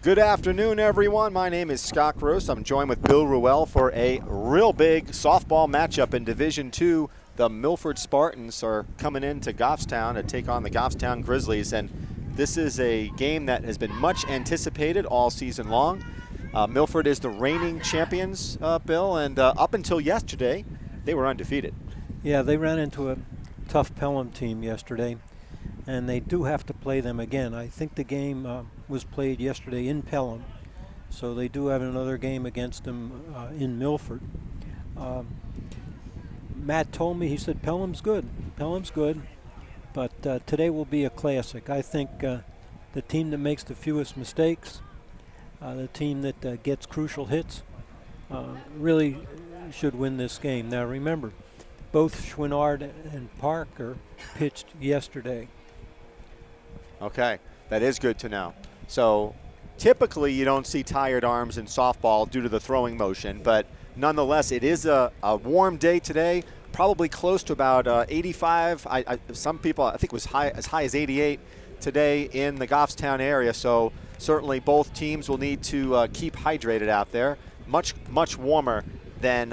Good afternoon, everyone. My name is Scott Gross. I'm joined with Bill Ruel for a real big softball matchup in Division II. The Milford Spartans are coming into Goffstown to take on the Goffstown Grizzlies, and this is a game that has been much anticipated all season long. Milford is the reigning champions, Bill, and up until yesterday, they were undefeated. Yeah, they ran into a tough Pelham team yesterday, and they do have to play them again. I think the game was played yesterday in Pelham, so they do have another game against them in Milford. Matt told me, he said Pelham's good, but today will be a classic. I think the team that makes the fewest mistakes, the team that gets crucial hits, really should win this game. Now remember, both Chouinard and Parker pitched yesterday. Okay, that is good to know. So typically you don't see tired arms in softball due to the throwing motion, but nonetheless it is a warm day today, probably close to about 85. Some people, I think it was as high as 88 today in the Goffstown area, so certainly both teams will need to keep hydrated out there. Much warmer than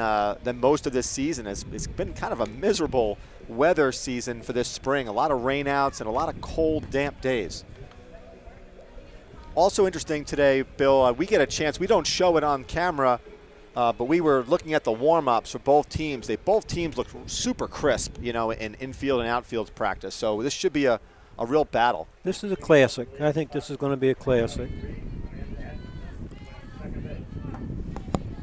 most of this season. It's been kind of a miserable weather season for this spring. A lot of rainouts and a lot of cold, damp days. Also interesting today, Bill, we get a chance, we don't show it on camera, but we were looking at the warm-ups for both teams. Both teams look super crisp, you know, in infield and outfield practice. So this should be a real battle. This is a classic. I think this is going to be a classic.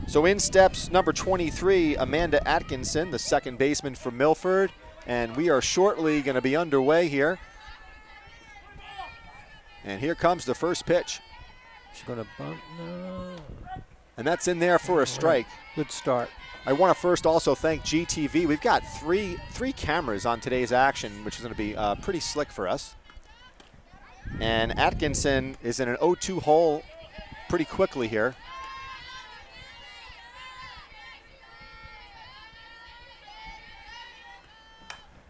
So in steps number 23, Amanda Atkinson, the second baseman for Milford. And we are shortly going to be underway here. And here comes the first pitch. She's going to bunt. No. And that's in there for a strike. Good start. I want to first also thank GTV. We've got three cameras on today's action, which is going to be pretty slick for us. And Atkinson is in an 0-2 hole pretty quickly here.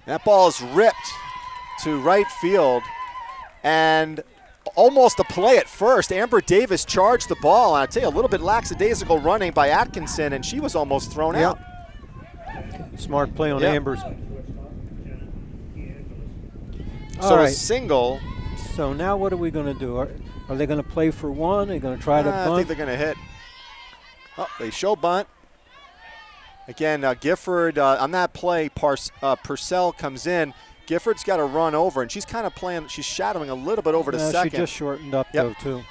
That ball is ripped to right field, and almost a play at first. Amber Davis charged the ball, and I tell you, a little bit lackadaisical running by Atkinson, and she was almost thrown out. Smart play on Amber's. So a single. So now what are we going to do? Are they going to play for one? Are they going to try to bunt? I think they're going to hit. Oh, they show bunt. Again, Gifford, on that play, Purcell comes in. Gifford's got to run over, and she's kind of playing, she's shadowing a little bit over to second. She just shortened up, though, too.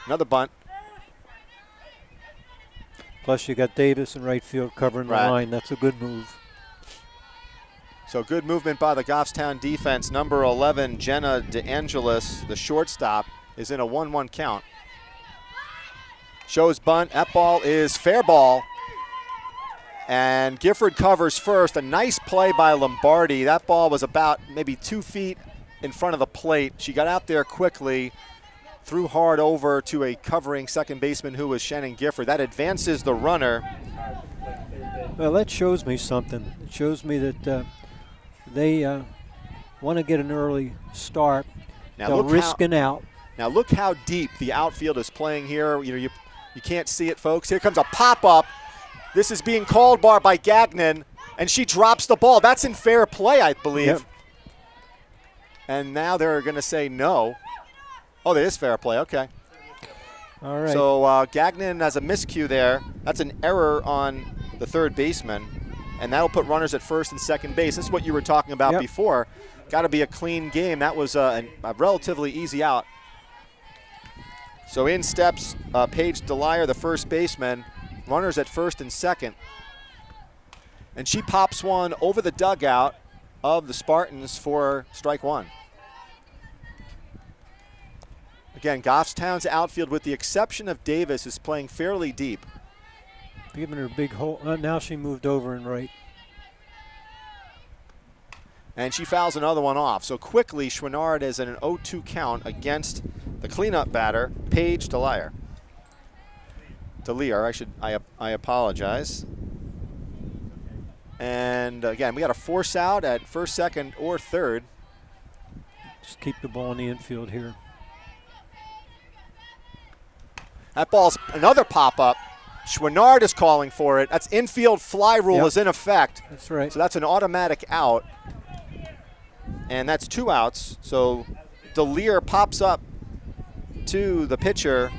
Another bunt. Plus, you got Davis in right field covering the line. That's a good move. So good movement by the Goffstown defense. Number 11, Jenna DeAngelis, the shortstop, is in a 1-1 count. Shows bunt. That ball is fair ball. And Gifford covers first. A nice play by Lombardi. That ball was about maybe 2 feet in front of the plate. She got out there quickly, threw hard over to a covering second baseman who was Shannon Gifford. That advances the runner. Well, that shows me something. It shows me that they want to get an early start. Now they're risking out. Now look how deep the outfield is playing here. You can't see it, folks. Here comes a pop-up. This is being called by Gagnon, and she drops the ball. That's in fair play, I believe. Yep. And now they're going to say no. Oh, that is fair play. Okay. All right. So Gagnon has a miscue there. That's an error on the third baseman, and that'll put runners at first and second base. This is what you were talking about before. Got to be a clean game. That was a relatively easy out. So in steps Paige DeLier, the first baseman, runners at first and second. And she pops one over the dugout of the Spartans for strike one. Again, Goffstown's outfield, with the exception of Davis, is playing fairly deep. Giving her a big hole. Now she moved over and right. And she fouls another one off. So quickly, Chouinard is in an 0-2 count against the cleanup batter, Paige DeLier. I apologize. And again, we got a force out at first, second, or third. Just keep the ball in the infield here. That ball's another pop-up. Chouinard is calling for it. That's infield fly rule is in effect. That's right. So that's an automatic out. And that's 2 outs. So DeLear pops up to the pitcher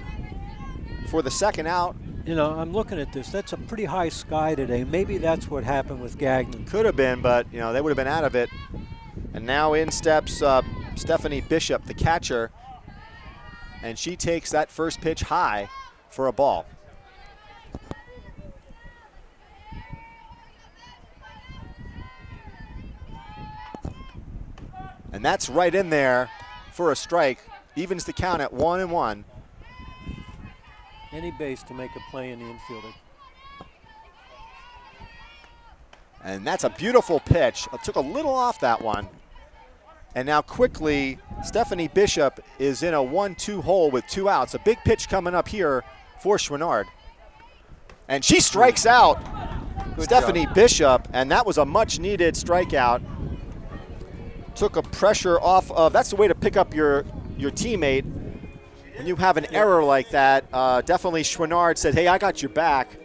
for the second out. You know, I'm looking at this. That's a pretty high sky today. Maybe that's what happened with Gagnon. Could have been, but, you know, they would have been out of it. And now in steps Stephanie Bishop, the catcher, and she takes that first pitch high for a ball. And that's right in there for a strike. Evens the count at 1-1. Any base to make a play in the infield. And that's a beautiful pitch. It took a little off that one. And now quickly, Stephanie Bishop is in a 1-2 hole with 2 outs. A big pitch coming up here for Chouinard. And she strikes out Stephanie Bishop, and that was a much-needed strikeout. Took a pressure off of, that's the way to pick up your teammate. When you have an error like that, definitely Chouinard said, hey, I got your back.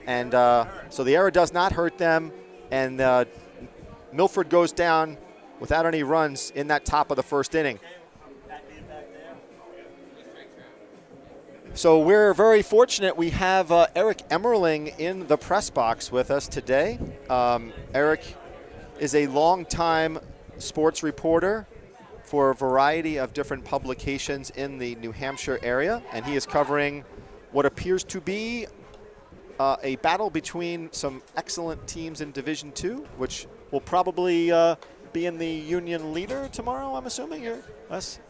And so the error does not hurt them, and Milford goes down without any runs in that top of the first inning. So we're very fortunate we have Eric Emmerling in the press box with us today. Eric is a longtime sports reporter for a variety of different publications in the New Hampshire area, and he is covering what appears to be a battle between some excellent teams in Division II, which will probably be in the Union Leader tomorrow, I'm assuming, Wes?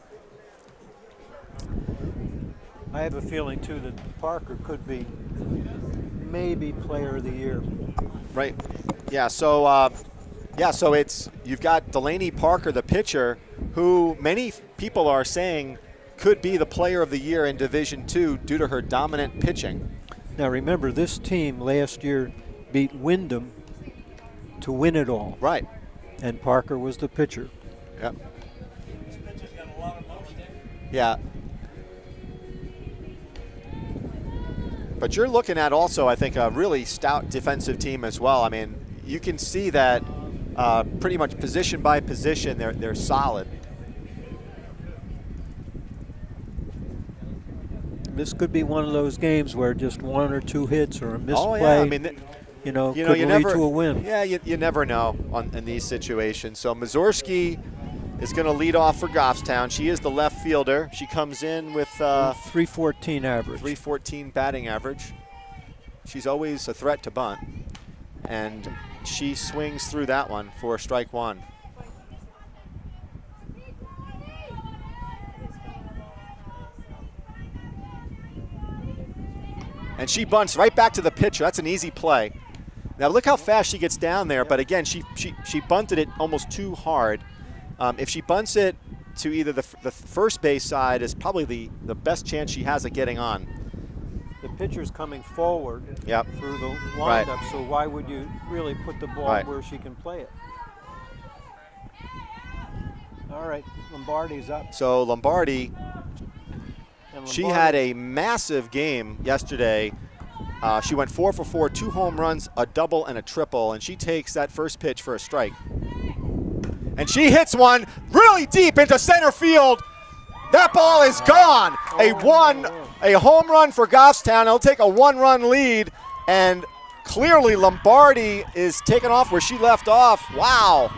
I have a feeling, too, that Parker could be maybe Player of the Year. Right. Yeah, so so you've got Delaney Parker, the pitcher, who many people are saying could be the Player of the Year in Division II due to her dominant pitching. Now remember, this team last year beat Wyndham to win it all. Right. And Parker was the pitcher. Yep. Yeah. But you're looking at also, I think, a really stout defensive team as well. I mean, you can see that pretty much position by position, they're solid. This could be one of those games where just 1 or 2 hits or a misplay, oh, yeah. I mean, could lead to a win. Yeah, you never know in these situations. So Mazurski is going to lead off for Goffstown. She is the left fielder. She comes in with 314 average. 314 batting average. She's always a threat to bunt. And she swings through that one for strike 1. And she bunts right back to the pitcher. That's an easy play. Now look how fast she gets down there, but again, she bunted it almost too hard. If she bunts it to either the first base side is probably the best chance she has of getting on. The pitcher's coming forward through the windup, so why would you really put the ball where she can play it? All right, Lombardi's up. So Lombardi, she had a massive game yesterday. She went 4 for 4, 2 home runs, a double and a triple, and she takes that first pitch for a strike. And she hits one really deep into center field. That ball is gone. A home run for Goffstown. It'll take a 1-run lead, and clearly Lombardi is taking off where she left off. Wow.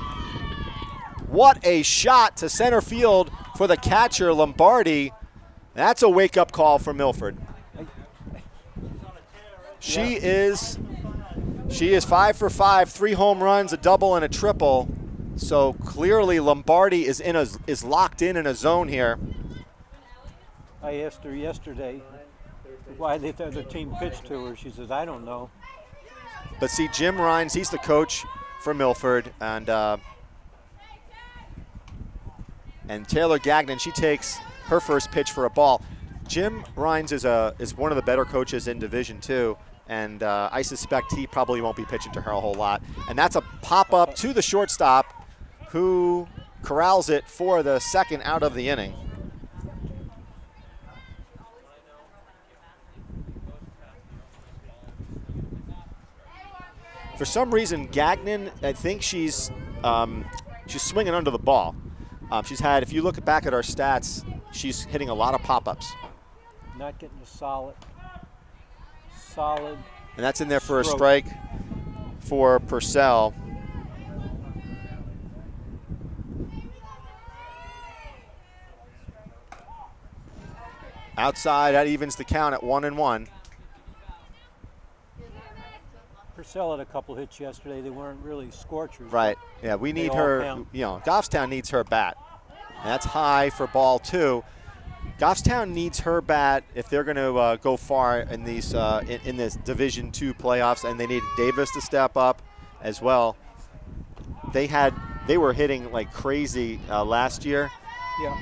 What a shot to center field for the catcher, Lombardi. That's a wake-up call for Milford. She is 5 for 5, 3 home runs, a double and a triple. So clearly Lombardi is locked in a zone here. I asked her yesterday why the other team pitched to her. She says, I don't know. But see, Jim Rhines, he's the coach for Milford, and Taylor Gagnon, she takes her first pitch for a ball. Jim Rhines is one of the better coaches in Division II, and I suspect he probably won't be pitching to her a whole lot. And that's a pop-up to the shortstop, who corrals it for the second out of the inning. For some reason, Gagnon, I think she's swinging under the ball. She's had, if you look back at our stats, she's hitting a lot of pop-ups. Not getting a solid. And that's in there for a strike for Purcell. Outside, that evens the count at 1-1. Purcell had a couple hits yesterday. They weren't really scorchers. Right. Yeah, we need her. Count. You know, Goffstown needs her bat. And that's high for ball 2. Goffstown needs her bat if they're going to go far in these in this Division II playoffs, and they need Davis to step up as well. They were hitting like crazy last year. Yeah.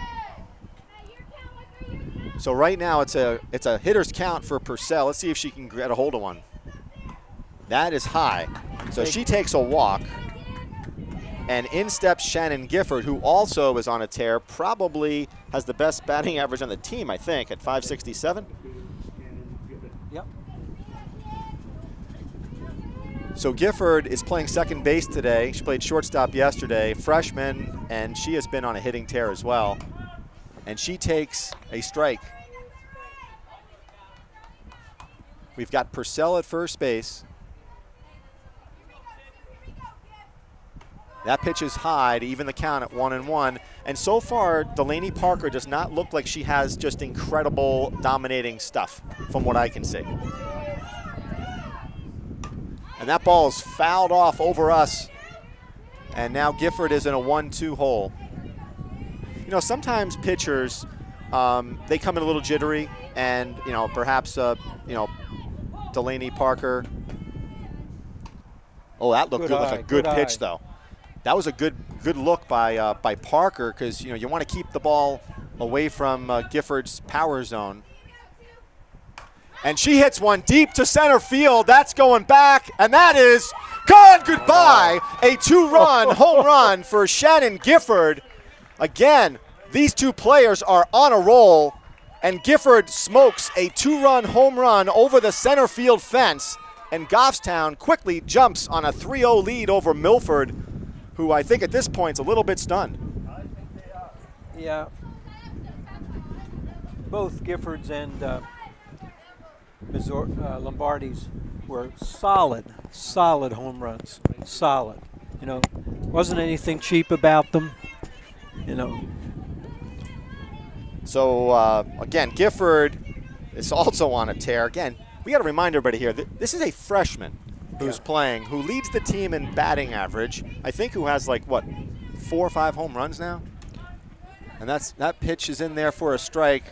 So right now it's a hitter's count for Purcell. Let's see if she can get a hold of one. That is high. So she takes a walk. And in steps Shannon Gifford, who also is on a tear, probably has the best batting average on the team, I think, at 567. Yep. So Gifford is playing second base today. She played shortstop yesterday, freshman, and she has been on a hitting tear as well. And she takes a strike. We've got Purcell at first base. That pitch is high to even the count at 1-1. And so far, Delaney Parker does not look like she has just incredible dominating stuff from what I can see. And that ball is fouled off over us. And now Gifford is in a 1-2 hole. You know, sometimes pitchers, they come in a little jittery, and, you know, perhaps, Delaney Parker. Oh, that looked good. Like a good pitch, though. That was a good look by Parker, because you want to keep the ball away from Gifford's power zone. And she hits one deep to center field. That's going back, and that is gone. Goodbye. A 2-run home run for Shannon Gifford. Again, these two players are on a roll, and Gifford smokes a 2-run home run over the center field fence, and Goffstown quickly jumps on a 3-0 lead over Milford, who I think at this point is a little bit stunned. Yeah. Both Giffords and Lombardi's were solid home runs. Solid. You know, wasn't anything cheap about them. You know. So, again, Gifford is also on a tear. Again, we got to remind everybody here that this is a freshman who's playing, who leads the team in batting average. I think who has like, what, 4 or 5 home runs now? And that pitch is in there for a strike.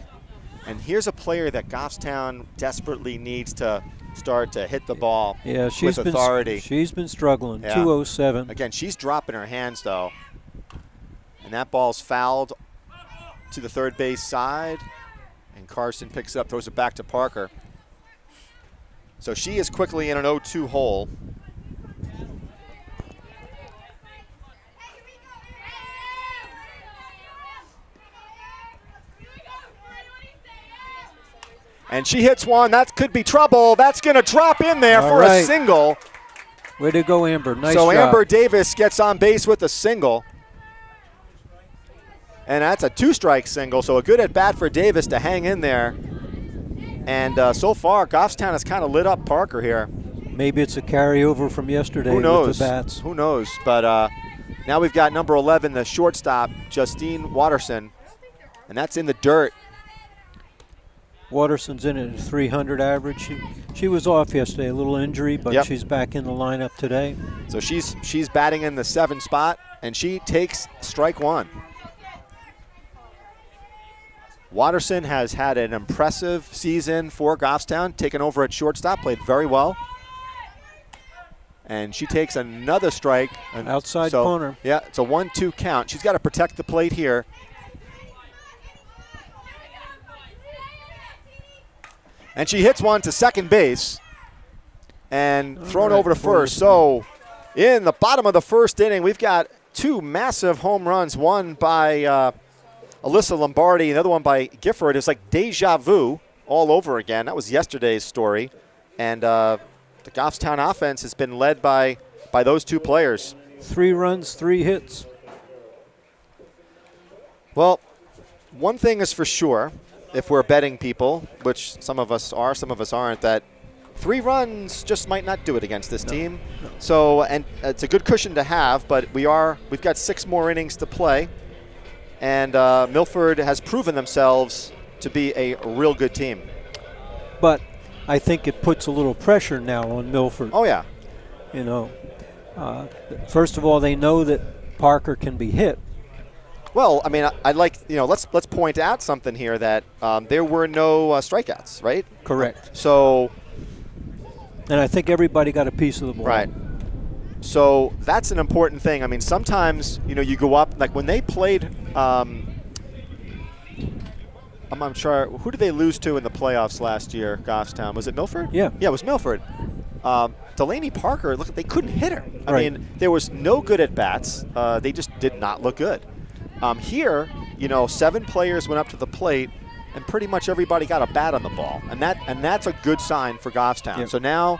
And here's a player that Goffstown desperately needs to start to hit the ball with authority. She's been struggling, yeah. 207. Again, she's dropping her hands, though. And that ball's fouled to the third base side. And Carson picks it up, throws it back to Parker. So she is quickly in an 0-2 hole. And she hits one. That could be trouble. That's going to drop in there for a single. Way to go, Amber. Nice job. So Amber Davis gets on base with a single. And that's a 2-strike single, so a good at-bat for Davis to hang in there. And so far, Goffstown has kind of lit up Parker here. Maybe it's a carryover from yesterday. Who knows? With the bats. Who knows? But now we've got number 11, the shortstop, Justine Watterson. And that's in the dirt. Watterson's in at a 300 average. She was off yesterday, a little injury, but she's back in the lineup today. So she's batting in the 7 spot, and she takes strike 1. Watterson has had an impressive season for Goffstown, taken over at shortstop, played very well. And she takes another strike. Outside corner. Yeah, it's a 1-2 count. She's got to protect the plate here. And she hits one to second base and thrown over to first. So in the bottom of the first inning, we've got two massive home runs, one by Alyssa Lombardi, another one by Gifford. It's like deja vu all over again. That was yesterday's story. And the Goffstown offense has been led by those two players. 3 runs, 3 hits. Well, one thing is for sure, if we're betting people, which some of us are, some of us aren't, that 3 runs just might not do it against this team. No. So, and it's a good cushion to have, but we've got 6 more innings to play. And Milford has proven themselves to be a real good team. But I think it puts a little pressure now on Milford. Oh, yeah. You know, first of all, they know that Parker can be hit. Well, I mean, I'd like, let's point out something here that there were no strikeouts, right? Correct. So. And I think everybody got a piece of the ball. Right. So that's an important thing. I mean, sometimes, you go up, like when they played, I'm sure, who did they lose to in the playoffs last year, Goffstown? Was it Milford? Yeah. Yeah, it was Milford. Delaney Parker, look, they couldn't hit her. I Right. mean, there was no good at bats. They just did not look good. Here, 7 players went up to the plate, and pretty much everybody got a bat on the ball, and that's a good sign for Goffstown. Yep. So now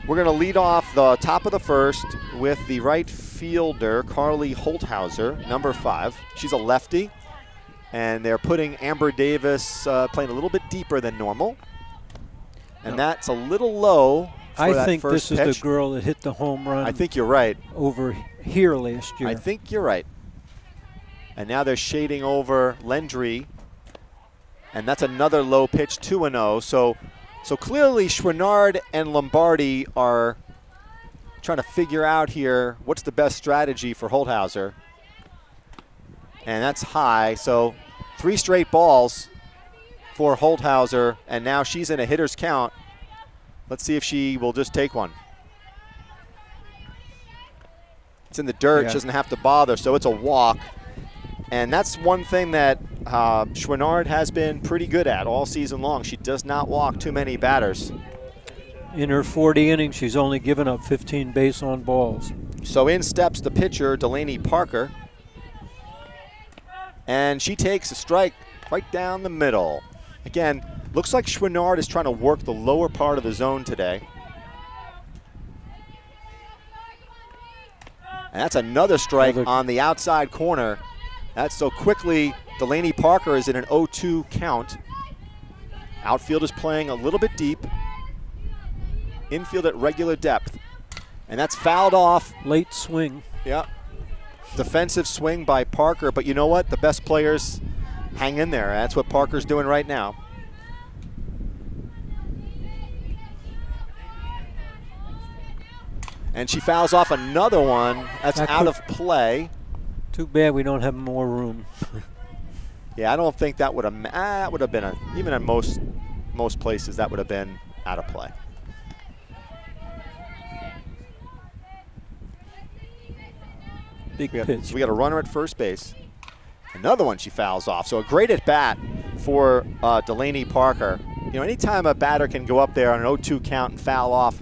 we're going to lead off the top of the first with the right fielder, Carly Holthauser, number 5. She's a lefty, and they're putting Amber Davis playing a little bit deeper than normal, and that's a little low for I that think first this pitch. is the girl that hit the home run. I think you're right. Over here last year. I think you're right. And now they're shading over Lendry, and that's another low pitch, 2-0. So clearly Schwinnard and Lombardi are trying to figure out here what's the best strategy for Holthauser. And that's high, so 3 straight balls for Holthauser, and now she's in a hitter's count. Let's see if she will just take one. It's in the dirt, she doesn't have to bother, so it's a walk. And that's one thing that Schwinnard has been pretty good at all season long. She does not walk too many batters. In her 40 innings, she's only given up 15 base on balls. So in steps the pitcher, Delaney Parker. And she takes a strike right down the middle. Again, looks like Schwinnard is trying to work the lower part of the zone today. And that's another strike on the outside corner. That's so quickly Delaney Parker is in an 0-2 count. Outfield is playing a little bit deep. Infield at regular depth. And that's fouled off. Late swing. Yeah. Defensive swing by Parker, but you know what? The best players hang in there. That's what Parker's doing right now. And she fouls off another one. That's out of play. Too bad we don't have more room. Yeah, I don't think that would have been even in most places that would have been out of play. Big pitch. So we got a runner at first base. Another one she fouls off. So a great at bat for Delaney Parker. Anytime a batter can go up there on an 0-2 count and foul off,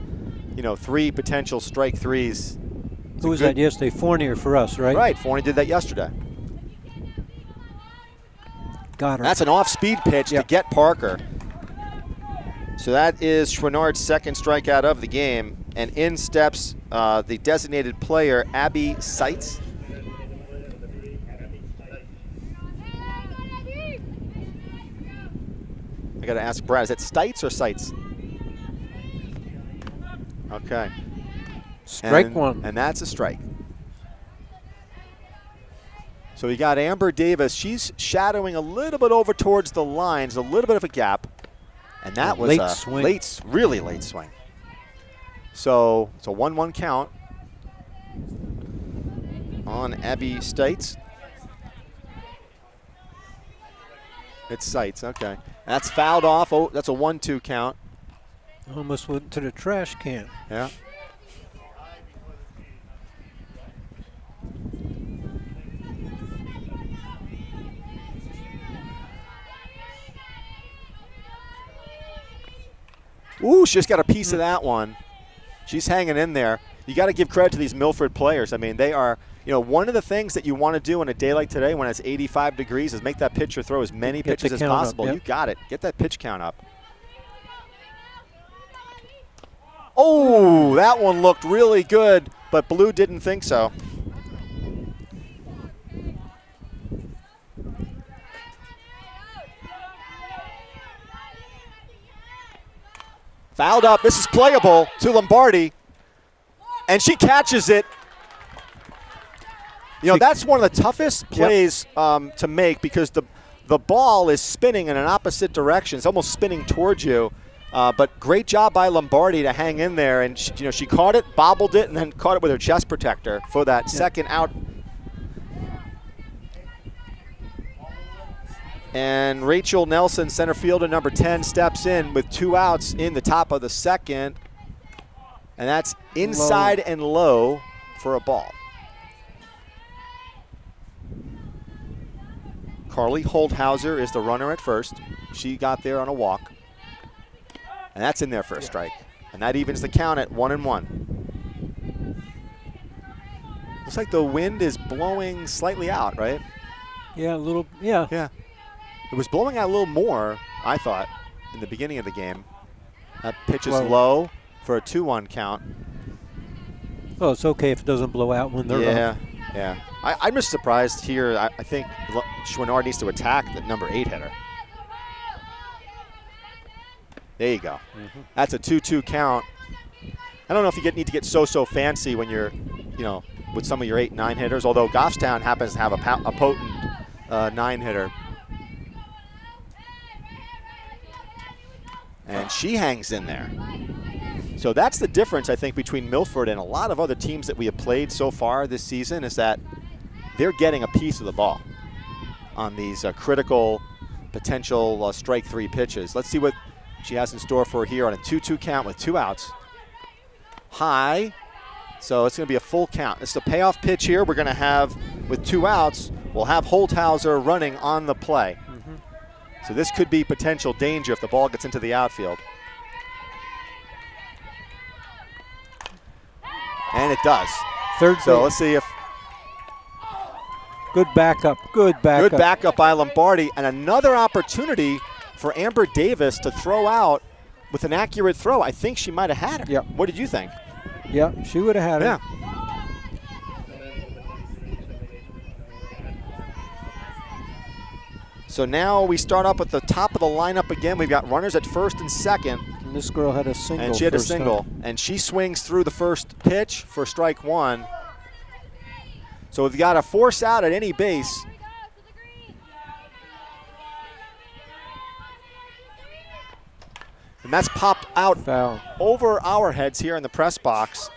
3 potential strike threes. Who was that yesterday? Fournier for us, right? Right, Fournier did that yesterday. Got her. That's an off-speed pitch to get Parker. So that is Schwinnard's second strikeout of the game. And in steps the designated player, Abby Seitz. I got to ask Brad, is it Stites or Seitz? Okay. Strike one. And that's a strike. So we got Amber Davis. She's shadowing a little bit over towards the lines, a little bit of a gap. And that was late a swing. Really late swing. So it's a 1-1 count on Abby Stites. It's Seitz, okay. That's fouled off. Oh, that's a 1-2 count. Almost went to the trash can. Yeah. Ooh, she just got a piece of that one. She's hanging in there. You got to give credit to these Milford players. I mean, they are, you know, one of the things that you want to do on a day like today when it's 85 degrees is make that pitcher throw as many pitches as possible. Yep. You got it. Get that pitch count up. Oh, that one looked really good, but Blue didn't think so. Fouled up. This is playable to Lombardi. And she catches it. You know, that's one of the toughest plays to make because the ball is spinning in an opposite direction. It's almost spinning towards you. But great job by Lombardi to hang in there. And, she caught it, bobbled it, and then caught it with her chest protector for that second out. And Rachel Nelson, center fielder, number 10, steps in with 2 outs in the top of the second. And that's inside and low for a ball. Carly Holdhauser is the runner at first. She got there on a walk. And that's in there for a strike. And that evens the count at 1-1. Looks like the wind is blowing slightly out, right? Yeah, a little, yeah. Yeah. It was blowing out a little more, I thought, in the beginning of the game. That pitch is low for a 2-1 count. Well, it's okay if it doesn't blow out when they're up. Yeah. I'm just surprised here. I think Chouinard needs to attack the number 8 hitter. There you go. That's a 2-2 count. I don't know if you need to get so fancy when you're, with some of your 8-9 hitters, although Goffstown happens to have a potent 9 hitter. And she hangs in there. So that's the difference, I think, between Milford and a lot of other teams that we have played so far this season is that they're getting a piece of the ball on these critical potential strike 3 pitches. Let's see what she has in store for here on a 2-2 count with 2 outs. High, so it's going to be a full count. It's the payoff pitch here we're going to have with 2 outs. We'll have Holdhauser running on the play. So this could be potential danger if the ball gets into the outfield. And it does. Third so base. Let's see if... Good backup. Good backup. Good backup by Lombardi. And another opportunity for Amber Davis to throw out with an accurate throw. I think she might have had her. Yep. What did you think? Yeah, she would have had her. Yeah. So now we start up at the top of the lineup again. We've got runners at first and second. And this girl had a single. And she had a single. And she swings through the first pitch for strike 1. So we've got a force out at any base. And that's popped out over our heads here in the press box.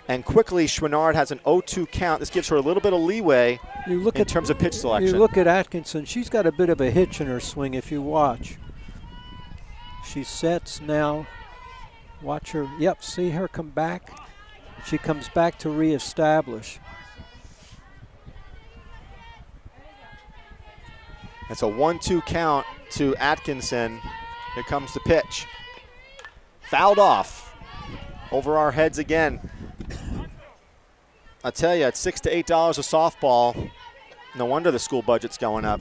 And quickly, Chouinard has an 0-2 count. This gives her a little bit of leeway in terms of pitch selection. You look at Atkinson. She's got a bit of a hitch in her swing if you watch. She sets now. Watch her. Yep, see her come back. She comes back to reestablish. It's a 1-2 count to Atkinson. Here comes the pitch. Fouled off over our heads again. I tell you, it's $6 to $8 a softball. No wonder the school budget's going up.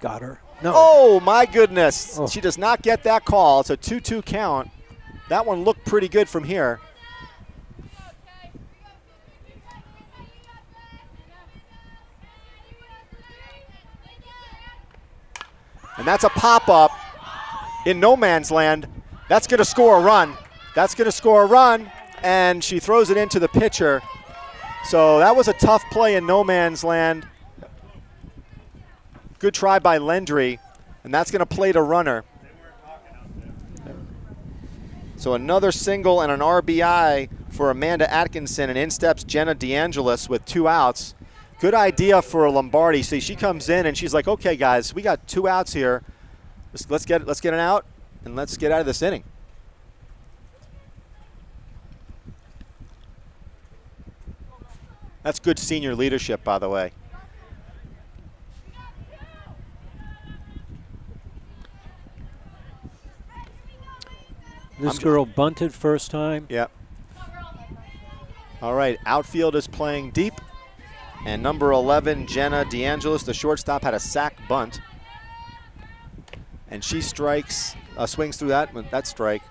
Got her. No. Oh, my goodness. Oh. She does not get that call. It's a 2-2 count. That one looked pretty good from here. And that's a pop-up in no man's land. That's going to score a run. That's going to score a run, and she throws it into the pitcher. So that was a tough play in no man's land. Good try by Lendry, and that's going to plate a runner. So another single and an RBI for Amanda Atkinson, and in steps Jenna DeAngelis with 2 outs. Good idea for Lombardi. See, she comes in and she's like, okay, guys, we got 2 outs here. Let's get an out, and let's get out of this inning. That's good senior leadership, by the way. This girl bunted first time. Yep. All right, outfield is playing deep. And number 11, Jenna DeAngelis, the shortstop, had a sac bunt. And she strikes, swings through that strike.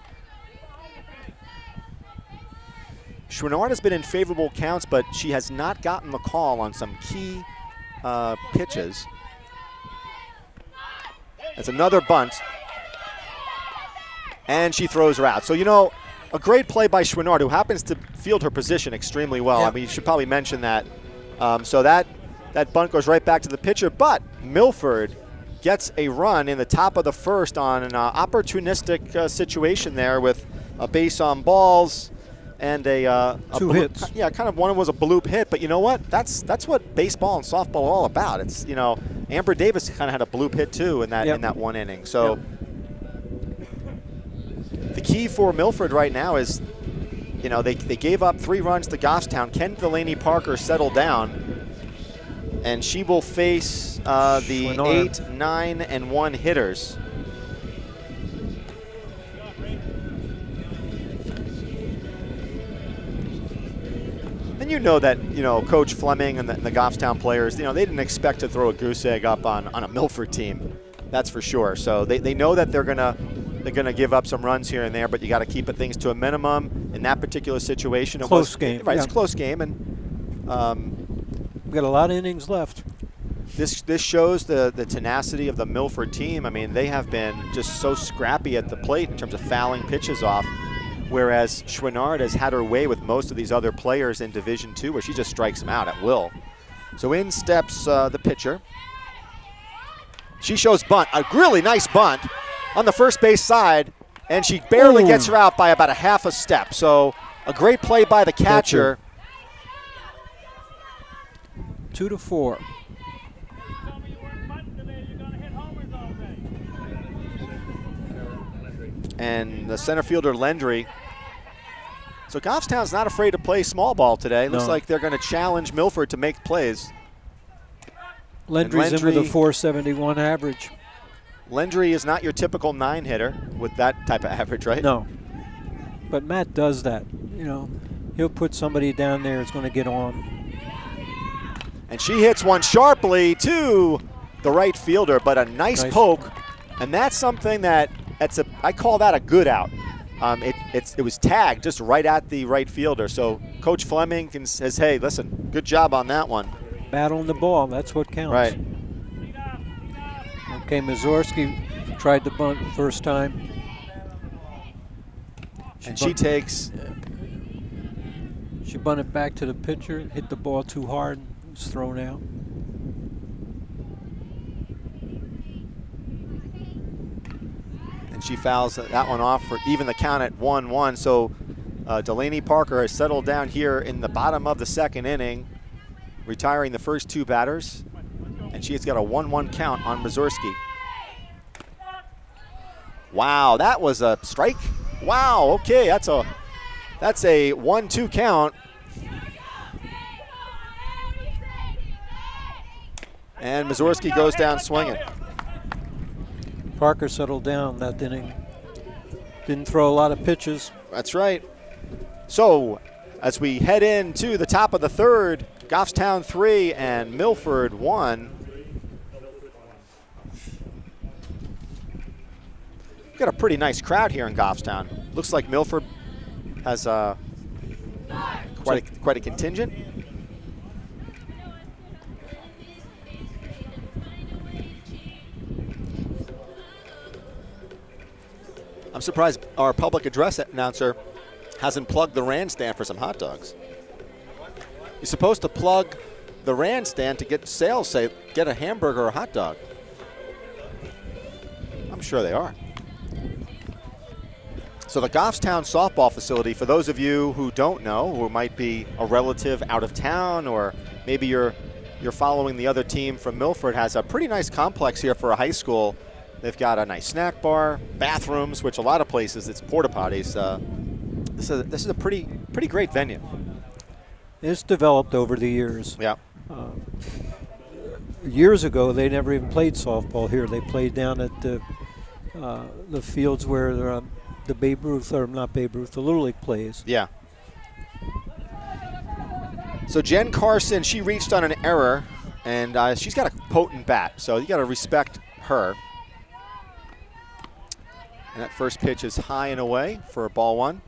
Chouinard has been in favorable counts, but she has not gotten the call on some key pitches. That's another bunt. And she throws her out. So, you know, a great play by Chouinard, who happens to field her position extremely well. Yep. I mean, you should probably mention that. So that bunt goes right back to the pitcher. But Milford gets a run in the top of the first on an opportunistic situation there with a base on balls and two hits. Yeah, kind of one was a bloop hit, but you know what? That's what baseball and softball are all about. It's, you know, Amber Davis kind of had a bloop hit too in that one inning. So the key for Milford right now is, you know, they gave up 3 runs to Goffstown. Ken Delaney Parker settled down, and she will face the 8, 9, and 1 hitters. And you know that, you know, Coach Fleming and the Goffstown players, you know, they didn't expect to throw a goose egg up on a Milford team. That's for sure. So they know that they're gonna give up some runs here and there, but you got to keep things to a minimum. In that particular situation, it close was game. Right, yeah. It's a close game, and we got a lot of innings left. This shows the tenacity of the Milford team. I mean, they have been just so scrappy at the plate in terms of fouling pitches off, whereas Chouinard has had her way with most of these other players in Division II, where she just strikes them out at will. So in steps the pitcher. She shows bunt, a really nice bunt on the first base side, and she barely gets her out by about a half a step. So a great play by the catcher. 2-4. And the center fielder, Lendry. So Goffstown's not afraid to play small ball today. Looks like they're going to challenge Milford to make plays. Lendry's in with a 471 average. Lendry is not your typical 9 hitter with that type of average, right? No. But Matt does that. You know, he'll put somebody down there that's going to get on. And she hits one sharply to the right fielder, but a nice poke. And that's something that I call that a good out. It was tagged just right at the right fielder. So Coach Fleming says, hey, listen, good job on that one. Battling the ball, that's what counts. Right. Okay, Mazurski tried the bunt first time. She takes. She bunted back to the pitcher, hit the ball too hard, was thrown out. And she fouls that one off for even the count at 1-1. So Delaney Parker has settled down here in the bottom of the second inning, retiring the first 2 batters. And she has got a 1-1 count on Mazurski. Wow, that was a strike. Wow, okay, that's a 1-2 count. And Mazurski goes down swinging. Parker settled down that inning. Didn't throw a lot of pitches. That's right. So as we head into the top of the third, Goffstown 3 and Milford 1. We've got a pretty nice crowd here in Goffstown. Looks like Milford has quite a contingent. I'm surprised our public address announcer hasn't plugged the Rand stand for some hot dogs. You're supposed to plug the Rand stand to get sales, say, get a hamburger or a hot dog. I'm sure they are. So the Goffstown softball facility, for those of you who don't know, who might be a relative out of town, or maybe you're following the other team from Milford, has a pretty nice complex here for a high school. They've got a nice snack bar, bathrooms, which a lot of places it's porta potties. This is a pretty great venue. It's developed over the years. Yeah. Years ago, they never even played softball here. They played down at the fields where the Babe Ruth, or not Babe Ruth, the Little League plays. Yeah. So Jen Carson, she reached on an error, and she's got a potent bat, so you got to respect her. And that first pitch is high and away for ball one.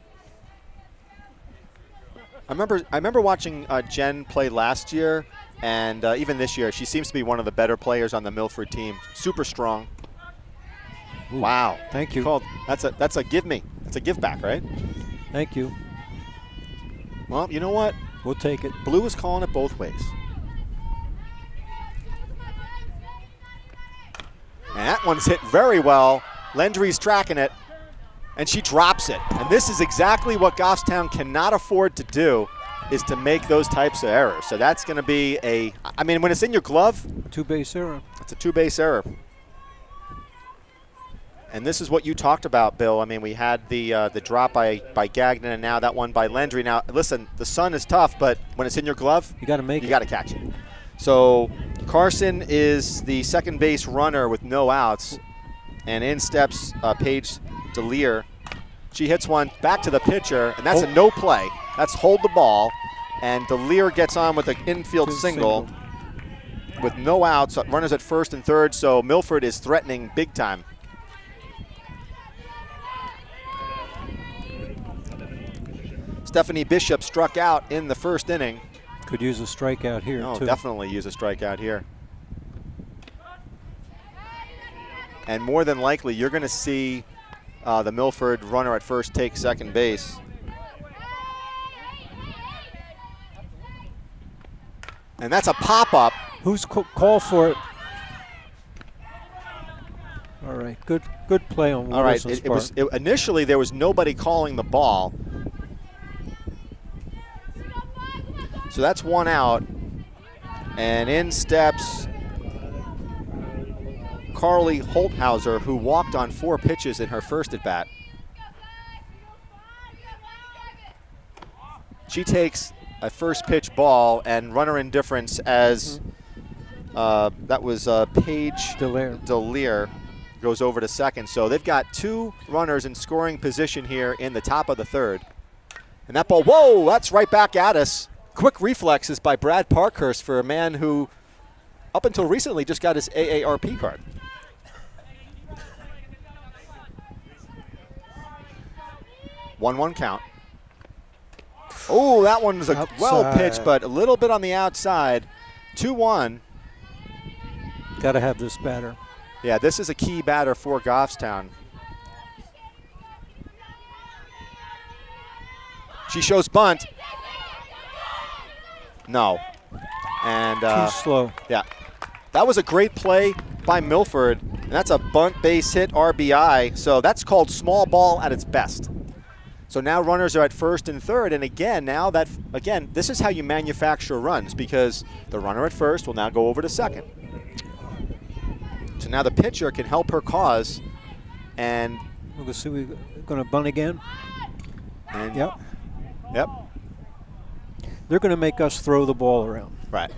I remember watching Jen play last year, and even this year, she seems to be one of the better players on the Milford team. Super strong. Ooh, wow. Thank you. That's a give me. That's a give back, right? Thank you. Well, you know what? We'll take it. Blue is calling it both ways. And that one's hit very well. Landry's tracking it, and she drops it. And this is exactly what Goffstown cannot afford to do, is to make those types of errors. So that's going to be I mean, when it's in your glove, two-base error. It's a two-base error. And this is what you talked about, Bill. I mean, we had the drop by Gagnon, and now that one by Landry. Now, listen, the sun is tough, but when it's in your glove, you got to make it. You got to catch it. So Carson is the second base runner with no outs, and in steps Paige DeLear. She hits one back to the pitcher, and that's a no play. That's hold the ball, and DeLear gets on with an infield single with no outs. Runners at first and third, so Milford is threatening big time. Stephanie Bishop struck out in the first inning. Could use a strikeout here, too. Definitely use a strikeout here. And more than likely, you're going to see the Milford runner at first take second base. And that's a pop-up. Who's call for it? All right, good play on Wilson's part. Initially there was nobody calling the ball. So that's one out, and in steps Carly Holthauser, who walked on 4 pitches in her first at-bat. She takes a first pitch ball, and runner indifference as that was Paige DeLear goes over to second. So they've got 2 runners in scoring position here in the top of the third. And that ball, whoa, that's right back at us. Quick reflexes by Brad Parkhurst for a man who, up until recently, just got his AARP card. One count. Oh, that one was a well pitched, but a little bit on the outside. 2-1. Got to have this batter. Yeah, this is a key batter for Goffstown. She shows bunt. No. And too slow. Yeah. That was a great play by Milford, and that's a bunt base hit RBI. So that's called small ball at its best. So now runners are at first and third, and again, this is how you manufacture runs, because the runner at first will now go over to second. So now the pitcher can help her cause, and we'll see. We're going to bunt again. And yep. They're going to make us throw the ball around. Right.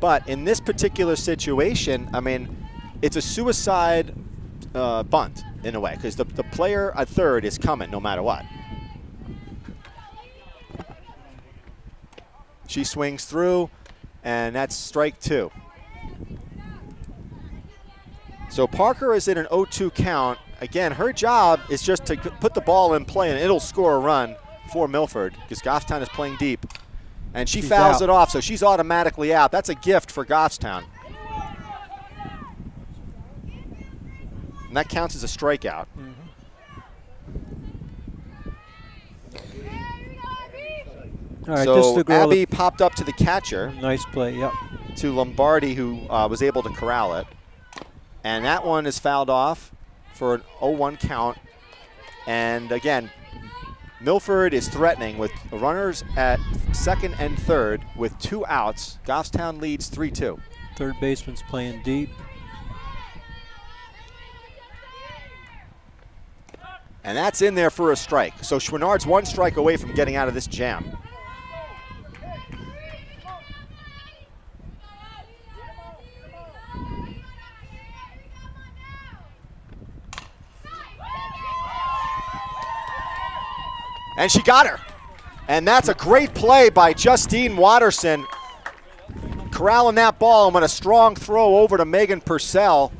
But in this particular situation, I mean, it's a suicide bunt in a way, because the player at third is coming no matter what. She swings through, and that's strike 2. So Parker is in an 0-2 count. Again, her job is just to put the ball in play, and it'll score a run for Milford, because Goffstown is playing deep. And she's fouls it off, so she's automatically out. That's a gift for Goffstown. And that counts as a strikeout. All right, so Abby popped up to the catcher. Nice play, yep. To Lombardi, who was able to corral it. And that one is fouled off for an 0-1 count. And again, Milford is threatening with runners at second and third with 2 outs. Goffstown leads 3-2. Third baseman's playing deep. And that's in there for a strike. So Chouinard's 1 strike away from getting out of this jam. And she got her. And that's a great play by Justine Watterson, corralling that ball and with a strong throw over to Megan Purcell.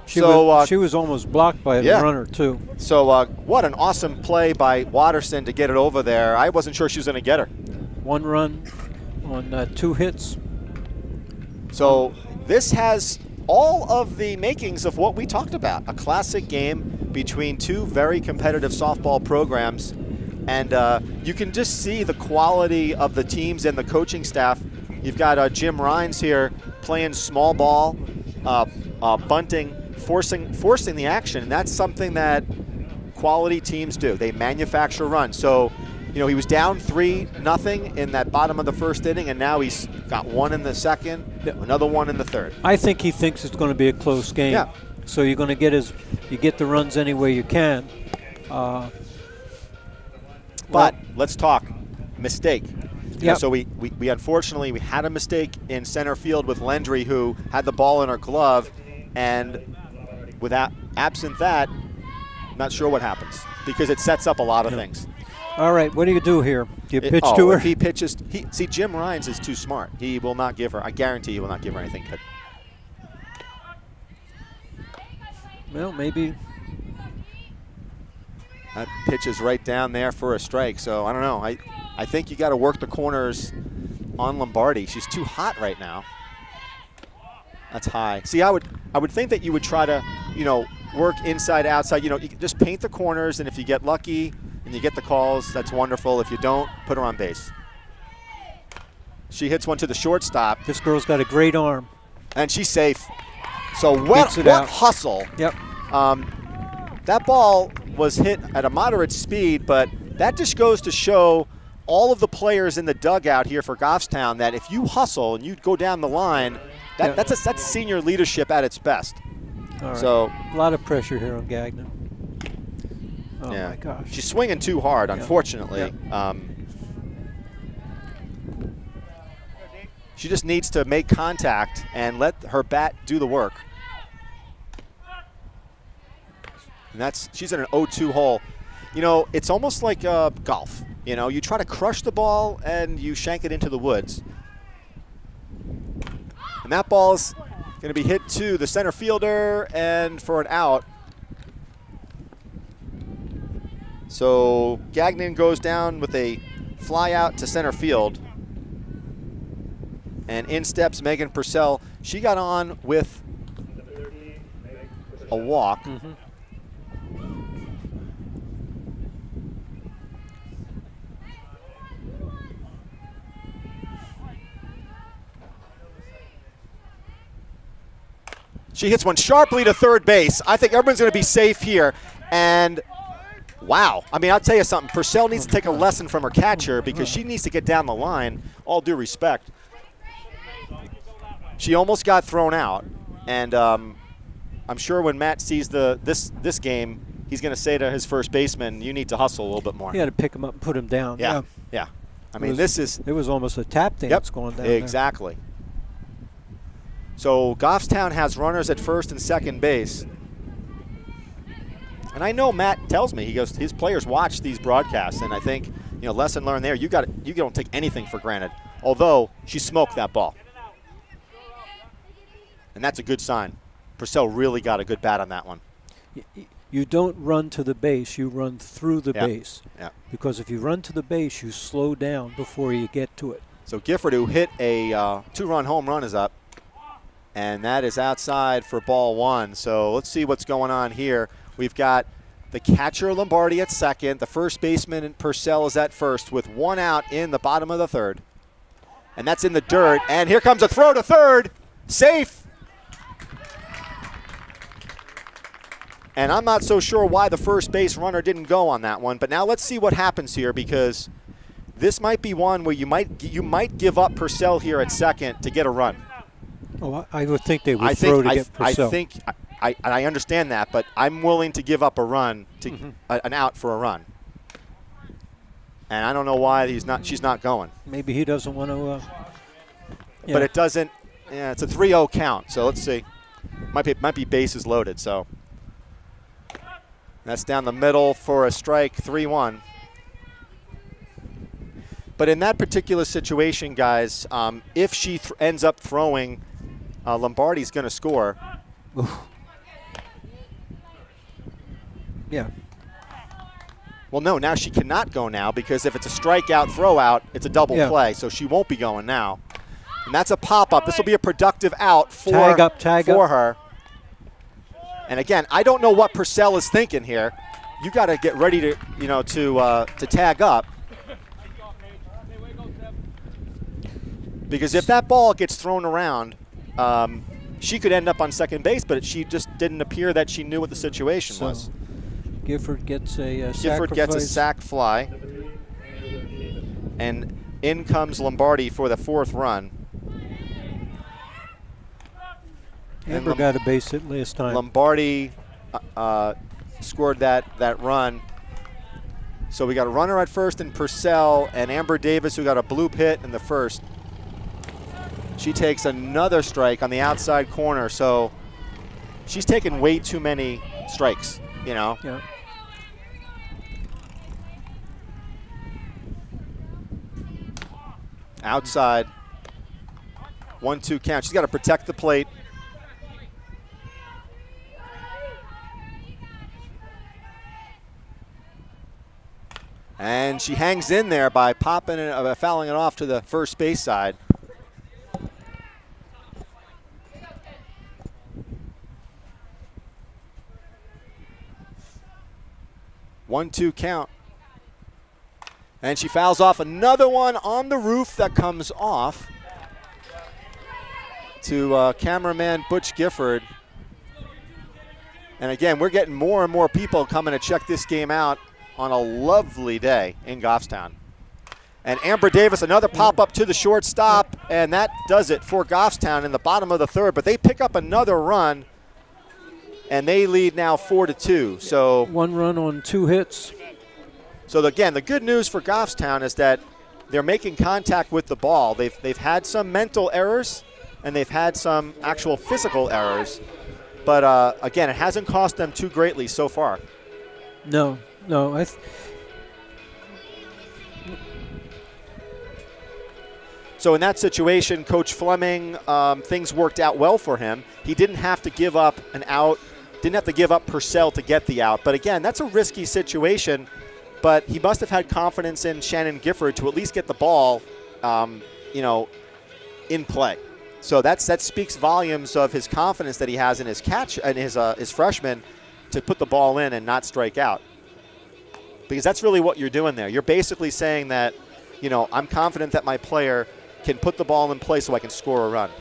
She was almost blocked by the runner, too. So what an awesome play by Watterson to get it over there. I wasn't sure she was going to get her. 1 run on 2 hits. So this has all of the makings of what we talked about, a classic game between 2 very competitive softball programs. And you can just see the quality of the teams and the coaching staff. You've got Jim Rhines here playing small ball, bunting, forcing the action. And that's something that quality teams do. They manufacture runs. So, you know, he was down 3-0 in that bottom of the first inning, and now he's got 1 in the second, another 1 in the third. I think he thinks it's going to be a close game. Yeah. So you're going to get you get the runs any way you can. But let's talk mistake. Yeah. So we unfortunately we had a mistake in center field with Lendry, who had the ball in her glove, and absent that, I'm not sure what happens because it sets up a lot of things. All right, what do you do here? Do you pitch to her? If he pitches, see, Jim Rhines is too smart. He will not give her. I guarantee he will not give her anything good. Well, maybe. That pitch is right down there for a strike. So I don't know. I think you got to work the corners on Lombardi. She's too hot right now. That's high. See, I would think that you would try to, you know, work inside, outside. You know, you just paint the corners, and if you get lucky and you get the calls, that's wonderful. If you don't, put her on base. She hits one to the shortstop. This girl's got a great arm. And she's safe. So what hustle. Yep. That ball was hit at a moderate speed, but that just goes to show all of the players in the dugout here for Goffstown that if you hustle and you go down the line, that's senior leadership at its best. All right. So a lot of pressure here on Gagnon. Oh my gosh. She's swinging too hard, unfortunately. Yeah. She just needs to make contact and let her bat do the work. And she's in an 0-2 hole. You know, it's almost like golf. You know, you try to crush the ball and you shank it into the woods. And that ball's going to be hit to the center fielder and for an out. So Gagnon goes down with a fly out to center field. And in steps Megan Purcell. She got on with a walk. Mm-hmm. She hits one sharply to third base. I think everyone's going to be safe here. And wow. I mean, I'll tell you something. Purcell needs to take a lesson from her catcher because she needs to get down the line, all due respect. She almost got thrown out. And I'm sure when Matt sees this game, he's going to say to his first baseman, you need to hustle a little bit more. You got to pick him up and put him down. Yeah. I mean, it was almost a tap dance going down exactly. There. So Goffstown has runners at first and second base. And I know Matt tells me, he goes, his players watch these broadcasts, and I think, you know, lesson learned there, you don't take anything for granted. Although she smoked that ball. And that's a good sign. Purcell really got a good bat on that one. You don't run to the base, you run through the base. Yeah. Because if you run to the base, you slow down before you get to it. So Gifford, who hit a 2-run home run, is up. And that is outside for ball 1. So let's see what's going on here. We've got the catcher Lombardi at second. The first baseman Purcell is at first with 1 out in the bottom of the third. And that's in the dirt. And here comes a throw to third. Safe. And I'm not so sure why the first base runner didn't go on that one. But now let's see what happens here, because this might be one where you might give up Purcell here at second to get a run. Oh, I would think they would throw to get Purcell. I understand that, but I'm willing to give up a run to an out for a run. And I don't know why she's not going. Maybe he doesn't want to. But it doesn't. Yeah, it's a 3-0 count. So let's see. Might be bases loaded. So that's down the middle for a strike. 3-1. But in that particular situation, guys, if she ends up throwing, Lombardi's going to score. Oof. Yeah. Well, no, now she cannot go now because if it's a strikeout, throw out, it's a double play, so she won't be going now. And that's a pop-up. This will be a productive out for her. And again, I don't know what Purcell is thinking here. You got to get ready to, to tag up. Because if that ball gets thrown around, she could end up on second base, but she just didn't appear that she knew what the situation was. Gifford gets a Gifford gets a sac fly. And in comes Lombardi for the 4th run. Amber got a base hit last time. Lombardi scored that run. So we got a runner at first in Purcell and Amber Davis, who got a bloop hit in the first. She takes another strike on the outside corner, so she's taken way too many strikes, Yeah. Outside. 1-2 count. She's got to protect the plate. And she hangs in there by fouling it off to the first base side. One-two count. And she fouls off another one on the roof that comes off to cameraman Butch Gifford. And again, we're getting more and more people coming to check this game out on a lovely day in Goffstown. And Amber Davis, another pop-up to the shortstop, and that does it for Goffstown in the bottom of the 3rd. But they pick up another run, and they lead now 4-2. So 1 run on 2 hits. So again, the good news for Goffstown is that they're making contact with the ball. They've had some mental errors, and they've had some actual physical errors. But again, it hasn't cost them too greatly so far. No. So in that situation, Coach Fleming, things worked out well for him. He didn't have to give up an out, didn't have to give up Purcell to get the out. But again, that's a risky situation. But he must have had confidence in Shannon Gifford to at least get the ball, in play. So that speaks volumes of his confidence that he has in his catch and his freshman to put the ball in and not strike out. Because that's really what you're doing there. You're basically saying that, I'm confident that my player can put the ball in play so I can score a run.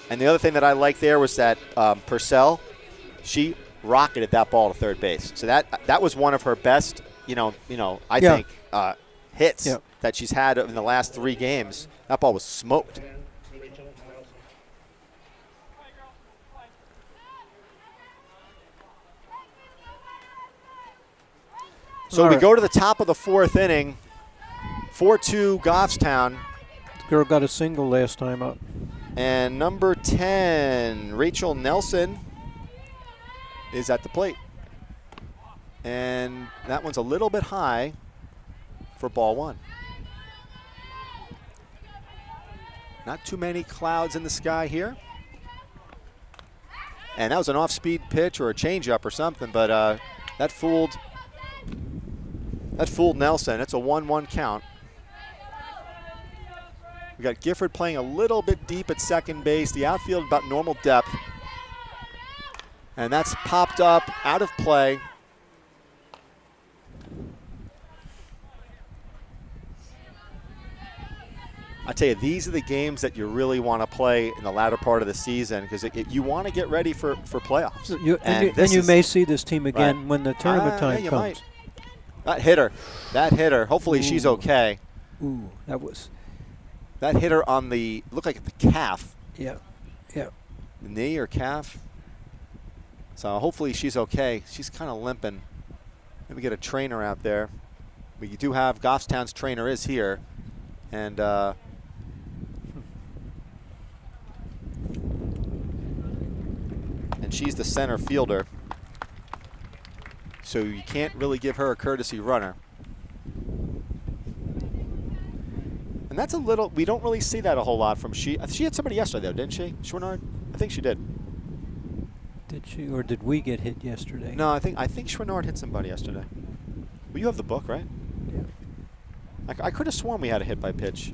And the other thing that I liked there was that Purcell, she rocketed that ball to third base. So that was one of her best, I think, hits that she's had in the last 3 games. That ball was smoked. So we go to the top of the 4th inning. 4-2 Goffstown. The girl got a single last time up. And number 10, Rachel Nelson, is at the plate. And that one's a little bit high for ball 1. Not too many clouds in the sky here. And that was an off-speed pitch or a changeup or something, but that fooled Nelson. It's a 1-1 count. We got Gifford playing a little bit deep at second base. The outfield about normal depth. And that's popped up out of play. I tell you, these are the games that you really want to play in the latter part of the season because you want to get ready for playoffs. You may see this team again when the tournament time comes. Might. That hit her. Hopefully she's okay. Ooh, that hit her on looked like the calf. Yeah. The knee or calf. So hopefully she's okay. She's kind of limping. Maybe get a trainer out there. But you do have Goffstown's trainer is here. And she's the center fielder. so you can't really give her a courtesy runner. And that's a little, we don't really see that a whole lot from she had somebody yesterday though, didn't she? Schwernard? I think she did. Did she, or did we get hit yesterday? No, I think Schwernard hit somebody yesterday. Well, you have the book, right? Yeah. I could have sworn we had a hit by pitch.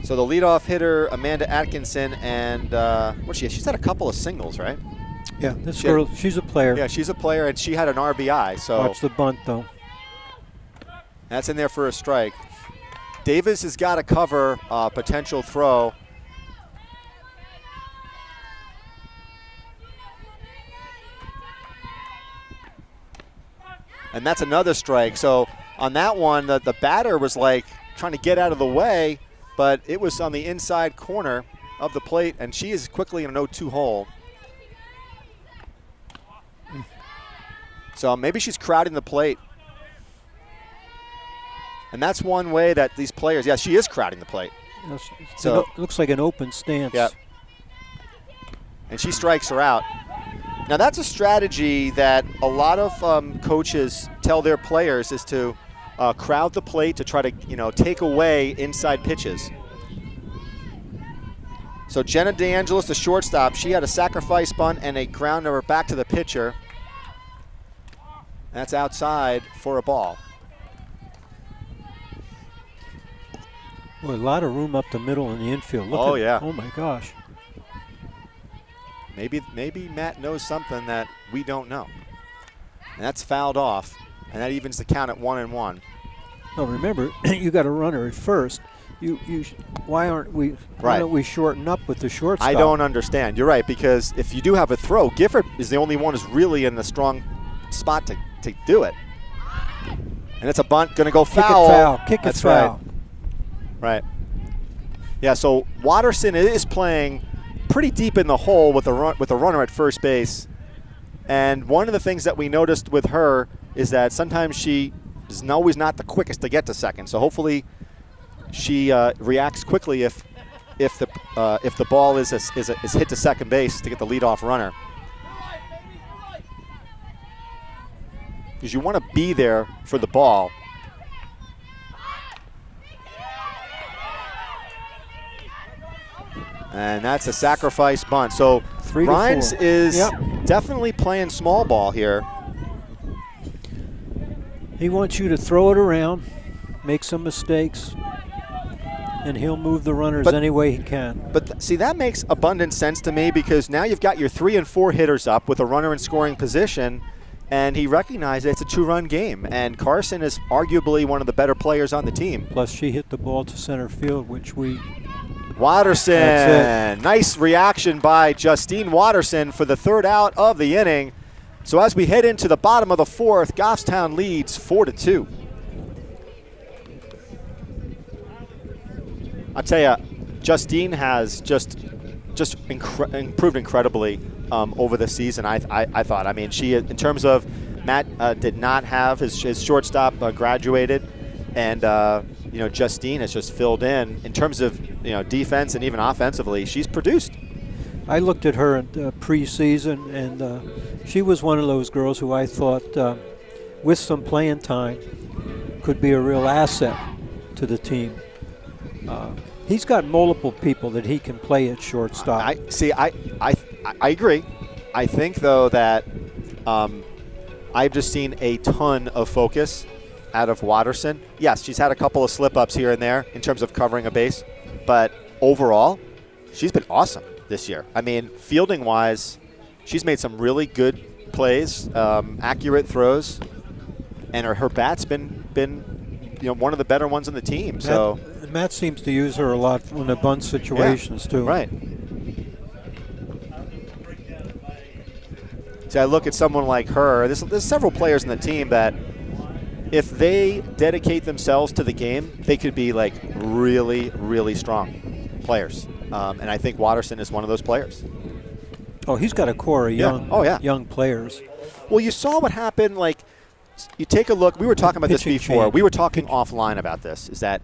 So the leadoff hitter, Amanda Atkinson, and what's she? She's had a couple of singles, right? Yeah, this girl, she's a player. Yeah, she's a player, and she had an RBI. So watch the bunt, though. That's in there for a strike. Davis has got to cover a potential throw. And that's another strike. So on that one, the batter was like trying to get out of the way, but it was on the inside corner of the plate, and she is quickly in an 0-2 hole. So maybe she's crowding the plate. And that's one way that these players, yeah, she is crowding the plate. So it looks like an open stance. Yep. And she strikes her out. Now that's a strategy that a lot of coaches tell their players is to crowd the plate to try to, take away inside pitches. So Jenna DeAngelis, the shortstop, she had a sacrifice bunt and a grounder back to the pitcher. That's outside for a ball. Boy, a lot of room up the middle in the infield. Look yeah. Oh my gosh. Maybe Matt knows something that we don't know. And that's fouled off, and that evens the count at 1-1. Well, remember, you got a runner at first. Why don't we shorten up with the shortstop? I don't understand. You're right, because if you do have a throw, Gifford is the only one who's really in the strong spot to do it. And it's a bunt, going to go foul. Kick it That's foul. Right. Yeah, so Watterson is playing pretty deep in the hole with a runner at first base. And one of the things that we noticed with her is that sometimes she is always not the quickest to get to second. So hopefully she reacts quickly if the ball is hit to second base to get the leadoff runner. Because you want to be there for the ball. And that's a sacrifice bunt. So Rhines is definitely playing small ball here. He wants you to throw it around, make some mistakes, and he'll move the runners any way he can. But see, that makes abundant sense to me, because now you've got your 3 and 4 hitters up with a runner in scoring position, and he recognized it's a 2-run game. And Carson is arguably one of the better players on the team. Plus, she hit the ball to center field, which we... Watterson, nice reaction by Justine Watterson for the third out of the inning. So as we head into the bottom of the fourth, Goffstown leads 4-2. I'll tell you, Justine has just improved incredibly over the season. I thought. I mean, she, in terms of Matt, did not have his shortstop graduated, and Justine has just filled in terms of defense and even offensively. She's produced. I looked at her in preseason, and she was one of those girls who I thought, with some playing time, could be a real asset to the team. He's got multiple people that he can play at shortstop. I agree. I think, though, that I've just seen a ton of focus out of Watterson. Yes, she's had a couple of slip-ups here and there in terms of covering a base, but overall, she's been awesome this year. I mean, fielding-wise, she's made some really good plays, accurate throws, and her bat's been one of the better ones on the team. Matt seems to use her a lot in the bunt situations too. Right. So I look at someone like her. There's several players in the team that, if they dedicate themselves to the game, they could be like really, really strong players. And I think Watterson is one of those players. Oh, he's got a core of young players. Well, you saw what happened. Like, you take a look. We were talking about this Pitching before. change. We were talking offline about this. Is that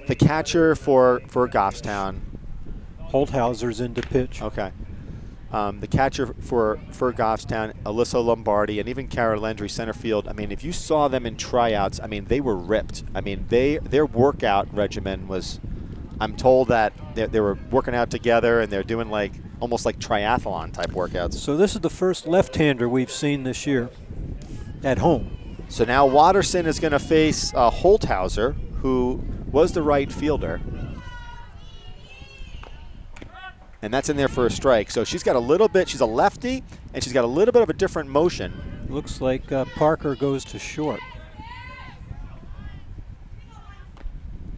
the catcher for Goffstown? Holthauser's into pitch. Okay. The catcher for Goffstown, Alyssa Lombardi, and even Kara Landry, center field. I mean, if you saw them in tryouts, I mean, they were ripped. I mean, their workout regimen was. I'm told that they were working out together and they're doing like almost like triathlon type workouts. So this is the first left-hander we've seen this year at home. So now Watterson is going to face Holthauser, who was the right fielder. And that's in there for a strike. So she's got a little bit, she's a lefty, and she's got a little bit of a different motion. Looks like Parker goes to short.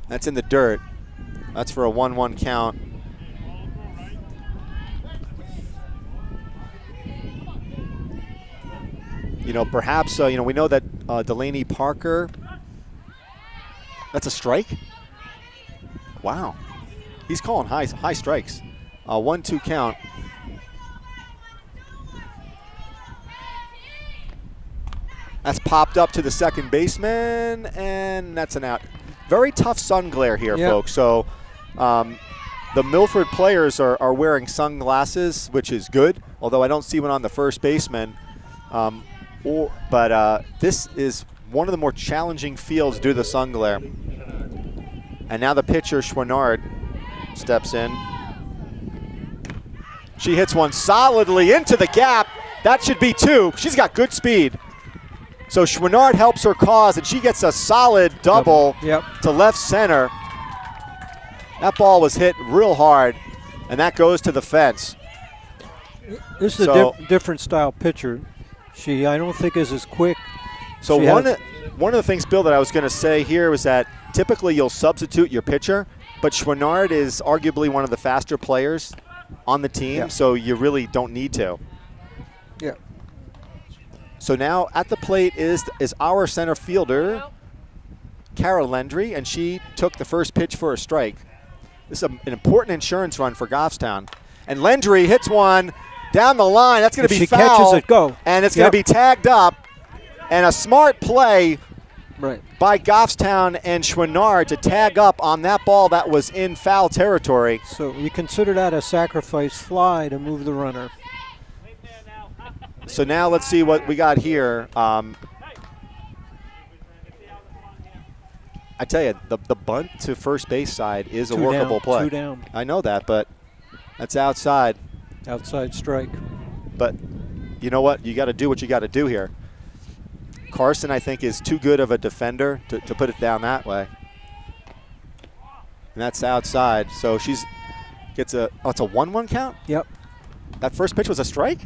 That's in the dirt. That's for a 1-1 count. You know, perhaps, you know, we know that Delaney Parker, that's a strike? Wow. He's calling high strikes. 1-2 count. That's popped up to the second baseman, and that's an out. Very tough sun glare here, folks. So the Milford players are wearing sunglasses, which is good, although I don't see one on the first baseman. But this is one of the more challenging fields due to the sun glare. And now the pitcher, Schwannard, steps in. She hits one solidly into the gap. That should be 2. She's got good speed. So Schwannard helps her cause, and she gets a solid double to left center. That ball was hit real hard, and that goes to the fence. This is a different style pitcher. She, I don't think, is as quick. So one of the things, Bill, that I was going to say here was that typically you'll substitute your pitcher, but Schwannard is arguably one of the faster players on the team, so you really don't need to. Yeah. So now at the plate is our center fielder, Kara Landry, and she took the first pitch for a strike. This is an important insurance run for Goffstown. And Landry hits one down the line. That's going to be foul. If she catches it, go. And it's going to be tagged up. And a smart play by Goffstown and Schwannard to tag up on that ball that was in foul territory. So you consider that a sacrifice fly to move the runner. So now let's see what we got here. I tell you, the bunt to first base side is a workable play. 2 down. I know that, but that's outside. Outside strike. But you know what? You got to do what you got to do here. Carson, I think, is too good of a defender to put it down that way. And that's outside. So she's gets a, it's a 1-1 count? Yep. That first pitch was a strike?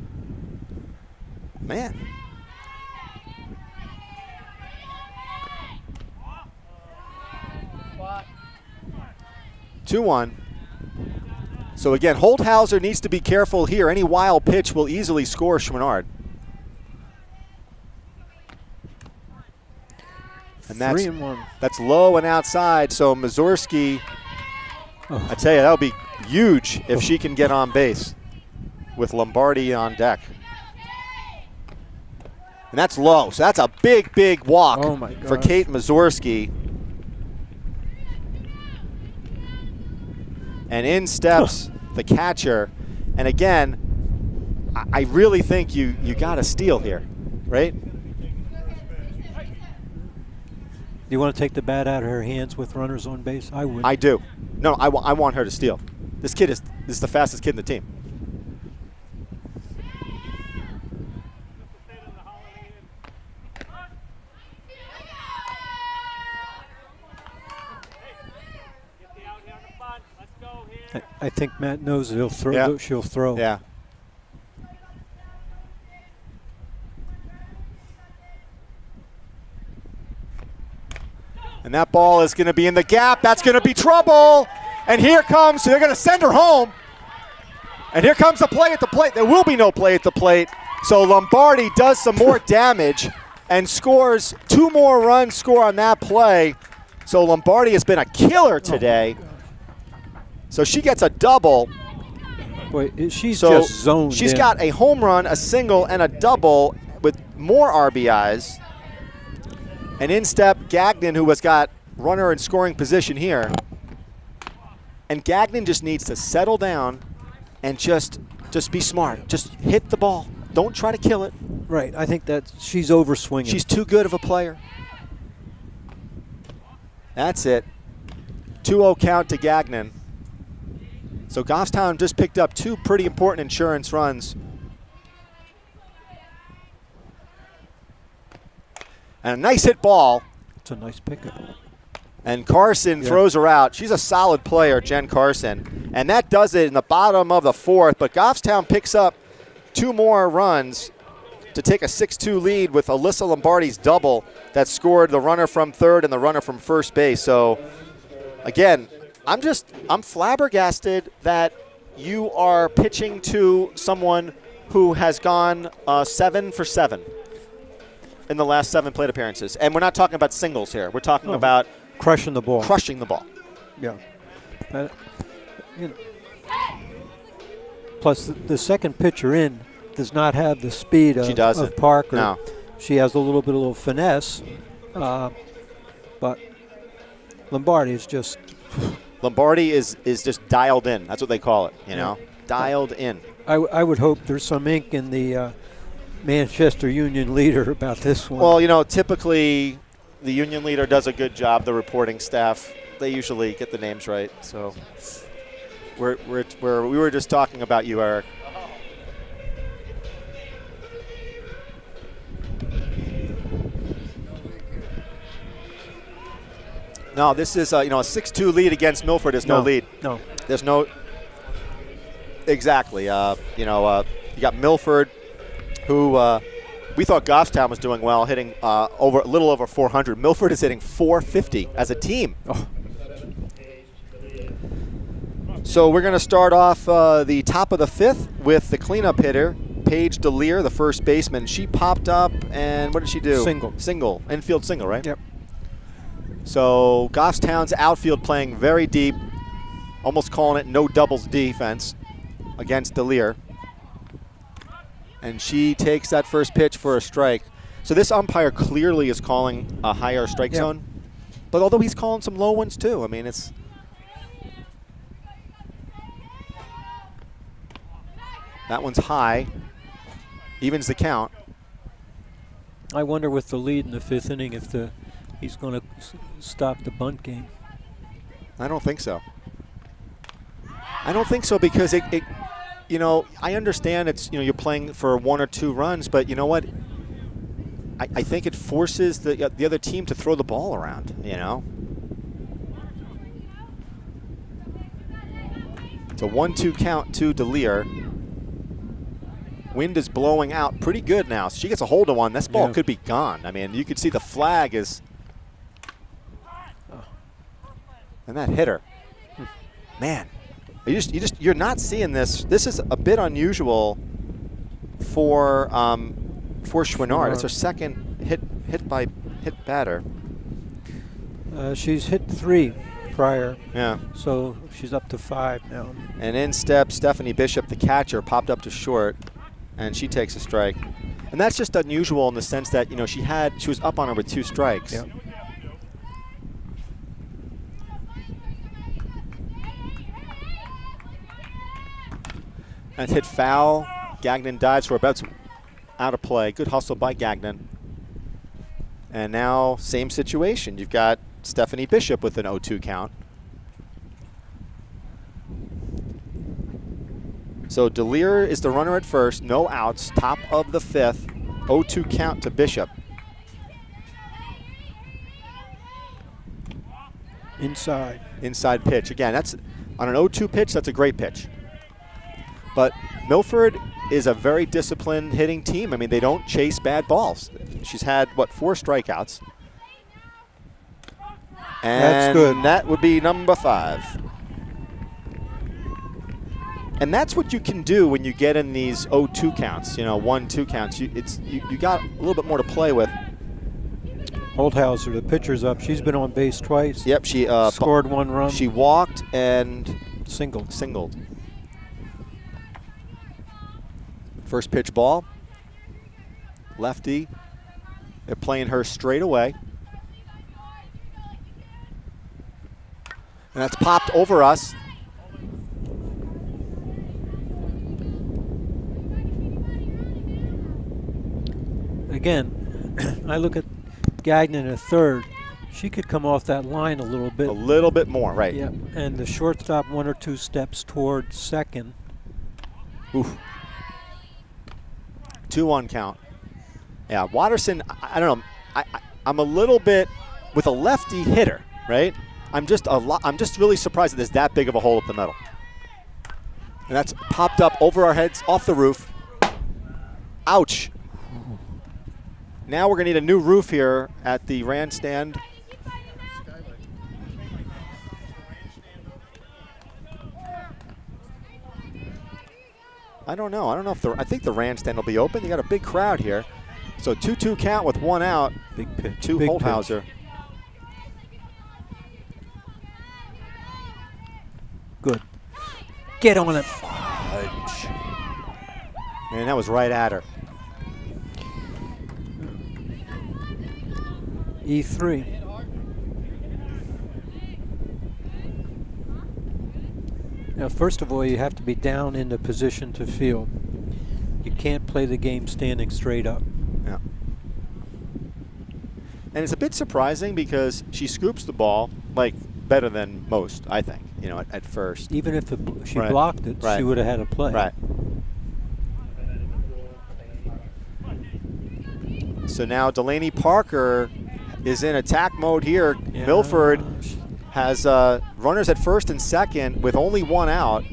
Man. Two 2-1. So again, Holthauser needs to be careful here. Any wild pitch will easily score Schwannard. And 3-1. That's low and outside. So Mazurski, I tell you, that'll be huge if she can get on base with Lombardi on deck. And that's low. So that's a big, big walk for Kate Mazurski. And in steps the catcher. And again, I really think you got to steal here, right? Do you want to take the bat out of her hands with runners on base? I would. I do. No, I want her to steal. This kid is the fastest kid in the team. I think Matt knows he'll throw. Yeah. She'll throw. Yeah. And that ball is going to be in the gap. That's going to be trouble. And here comes, so they're going to send her home. And here comes the play at the plate. There will be no play at the plate. So Lombardi does some more damage and scores 2 more runs score on that play. So Lombardi has been a killer today. So she gets a double. Boy, she's just zoned She's got a home run, a single, and a double with more RBIs. And in step Gagnon, who has got runner in scoring position here. And Gagnon just needs to settle down and just be smart. Just hit the ball. Don't try to kill it. Right. I think that she's overswinging. She's too good of a player. That's it. 2-0 count to Gagnon. So Goffstown just picked up 2 pretty important insurance runs. And a nice hit ball. It's a nice pickup. And Carson throws her out. She's a solid player, Jen Carson. And that does it in the bottom of the 4th. But Goffstown picks up 2 more runs to take a 6-2 lead with Alyssa Lombardi's double that scored the runner from third and the runner from first base. So, again, I'm flabbergasted that you are pitching to someone who has gone 7 for 7 in the last 7 plate appearances. And we're not talking about singles here. We're talking about crushing the ball. Crushing the ball. Yeah. You know. Plus, the second pitcher in does not have the speed of Parker. No. She has a little finesse, but Lombardi is just. Lombardi is just dialed in. That's what they call it, you know, dialed in. I would hope there's some ink in the Manchester Union leader about this one. Well, you know, typically the Union leader does a good job. The reporting staff, they usually get the names right. So we were just talking about you, Eric. No, this is a 6-2 lead against Milford is no lead. No, there's no. Exactly. You got Milford, who we thought Goffstown was doing well, hitting a little over 400. Milford is hitting 450 as a team. Oh. So we're going to start off the top of the 5th with the cleanup hitter, Paige DeLear, the first baseman. She popped up, and what did she do? Single. Infield single, right? Yep. So Goffstown's outfield playing very deep, almost calling it no doubles defense against DeLear. And she takes that first pitch for a strike. So this umpire clearly is calling a higher strike zone. But although he's calling some low ones too, I mean, it's. That one's high. Evens the count. I wonder with the lead in the 5th inning if he's going to stop the bunt game. I don't think so. I don't think so because I understand it's, you're playing for 1 or 2 runs, but you know what? I think it forces the other team to throw the ball around, you know? It's a 1-2 count to DeLear. Wind is blowing out pretty good now. She gets a hold of one. This ball could be gone. I mean, you could see the flag is. And that hitter, man, you're not seeing this. This is a bit unusual for Chouinard. It's her second hit batter. She's hit 3 prior. Yeah. So she's up to 5 now. And in steps Stephanie Bishop, the catcher, popped up to short, and she takes a strike. And that's just unusual in the sense that she was up on her with 2 strikes. Yeah. And hit foul. Gagnon dives for a bounce out of play. Good hustle by Gagnon. And now same situation. You've got Stephanie Bishop with an 0-2 count. So DeLear is the runner at first. No outs. Top of the 5th. 0-2 count to Bishop. Inside pitch. Again, that's on an 0-2 pitch, that's a great pitch. But Milford is a very disciplined hitting team. I mean, they don't chase bad balls. She's had, 4 strikeouts. And that's good. That would be number 5. And that's what you can do when you get in these 0-2 counts, 1-2 counts. You got a little bit more to play with. Holthauser, the pitcher's up. She's been on base twice. Yep, she scored 1 run. She walked and singled. First pitch ball. Lefty. They're playing her straight away. And that's popped over us. Again, I look at Gagnon at third. She could come off that line a little bit. A little bit more, right. Yeah, and the shortstop 1 or 2 steps toward second. Oof. 2-1 count. Yeah, Watterson, I don't know. I'm a little bit with a lefty hitter, right? I'm just really surprised that there's that big of a hole up the middle. And that's popped up over our heads, off the roof. Ouch. Now we're going to need a new roof here at the Rand stand. I don't know. I don't know if I think the Rand stand will be open. You got a big crowd here. So 2-2 count with 1 out. Big pitch. To big Holthauser. Pitch. Good. Get on it. Fudge. Man, that was right at her. E3. Now, first of all, you have to be down in the position to field. You can't play the game standing straight up. Yeah. And it's a bit surprising because she scoops the ball like better than most, I think, you know, at first. Even if she Right. blocked it, Right. she would have had a play. Right. So now Delaney Parker is in attack mode here. Yeah. Milford has runners at first and second with only 1 out.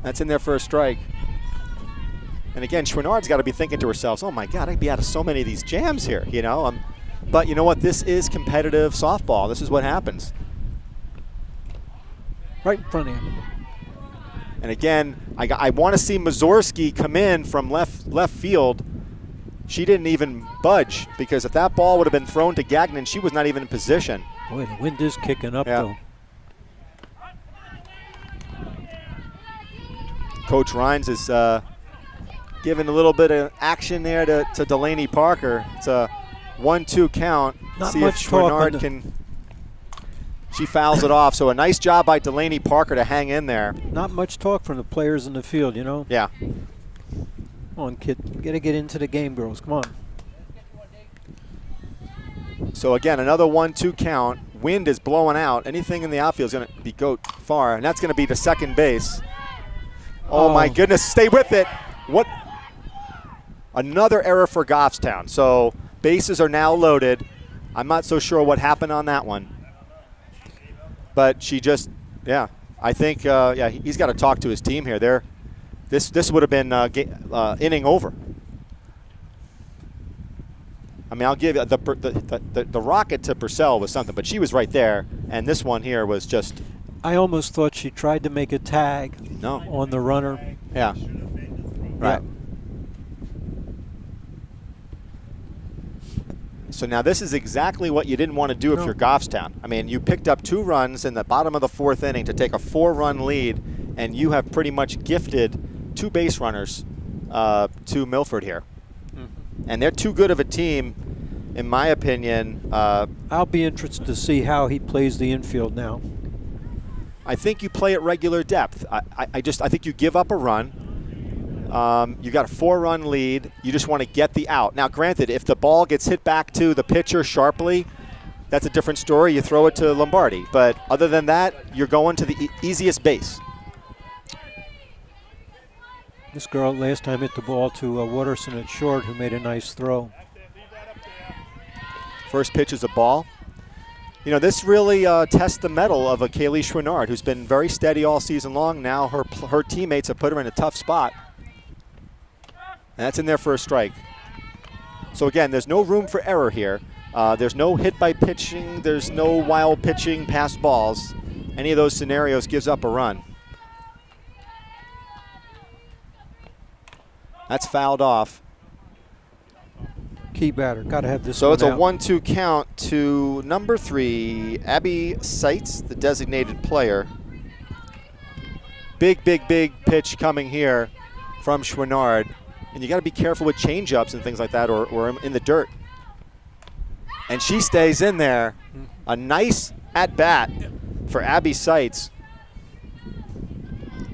That's in there for a strike. And again, Chouinard's got to be thinking to herself, oh my God, I'd be out of so many of these jams here, you know. But you know what? This is competitive softball. This is what happens. Right in front of him. And again, I want to see Mazurski come in from left field. She didn't even budge because if that ball would have been thrown to Gagnon, she was not even in position. Boy, the wind is kicking up, Yeah. though. Coach Rhines is giving a little bit of action there to Delaney Parker. It's a 1-2 count. Not see much if talk on Chouinard can. She fouls it off. So a nice job by Delaney Parker to hang in there. Not much talk from the players in the field, you know. Yeah. Come on, kid. Gotta get into the game, girls. Come on. So again, another 1-2 count. Wind is blowing out. Anything in the outfield is going to go far, and that's going to be to second base. Oh my goodness! Stay with it. What? Another error for Goffstown. So bases are now loaded. I'm not so sure what happened on that one, but she just, yeah. I think, yeah, he's got to talk to his team here. This would have been inning over. I mean, I'll give you the rocket to Purcell was something, but she was right there, and this one here was just. I almost thought she tried to make a tag on the runner. Yeah. Right. Yeah. So now this is exactly what you didn't want to do if you're Goffstown. I mean, you picked up 2 runs in the bottom of the 4th inning to take a 4-run lead, and you have pretty much gifted 2 base runners to Milford here. And they're too good of a team, in my opinion. I'll be interested to see how he plays the infield now. I think you play at regular depth. I think you give up a run. You got a 4-run lead. You just want to get the out. Now, granted, if the ball gets hit back to the pitcher sharply, that's a different story. You throw it to Lombardi. But other than that, you're going to the easiest base. This girl last time hit the ball to Watterson at short, who made a nice throw. First pitch is a ball. You know, this really tests the mettle of a Kaylee Chouinard, who's been very steady all season long. Now her teammates have put her in a tough spot. And that's in there for a strike. So again, there's no room for error here. There's no hit by pitching. There's no wild pitching past balls. Any of those scenarios gives up a run. That's fouled off. Key batter, got to have this. So one it's a out. 1-2 count to number 3, Abby Seitz, the designated player. Big pitch coming here from Chouinard. And you got to be careful with changeups and things like that, or in the dirt. And she stays in there. a nice at-bat for Abby Seitz.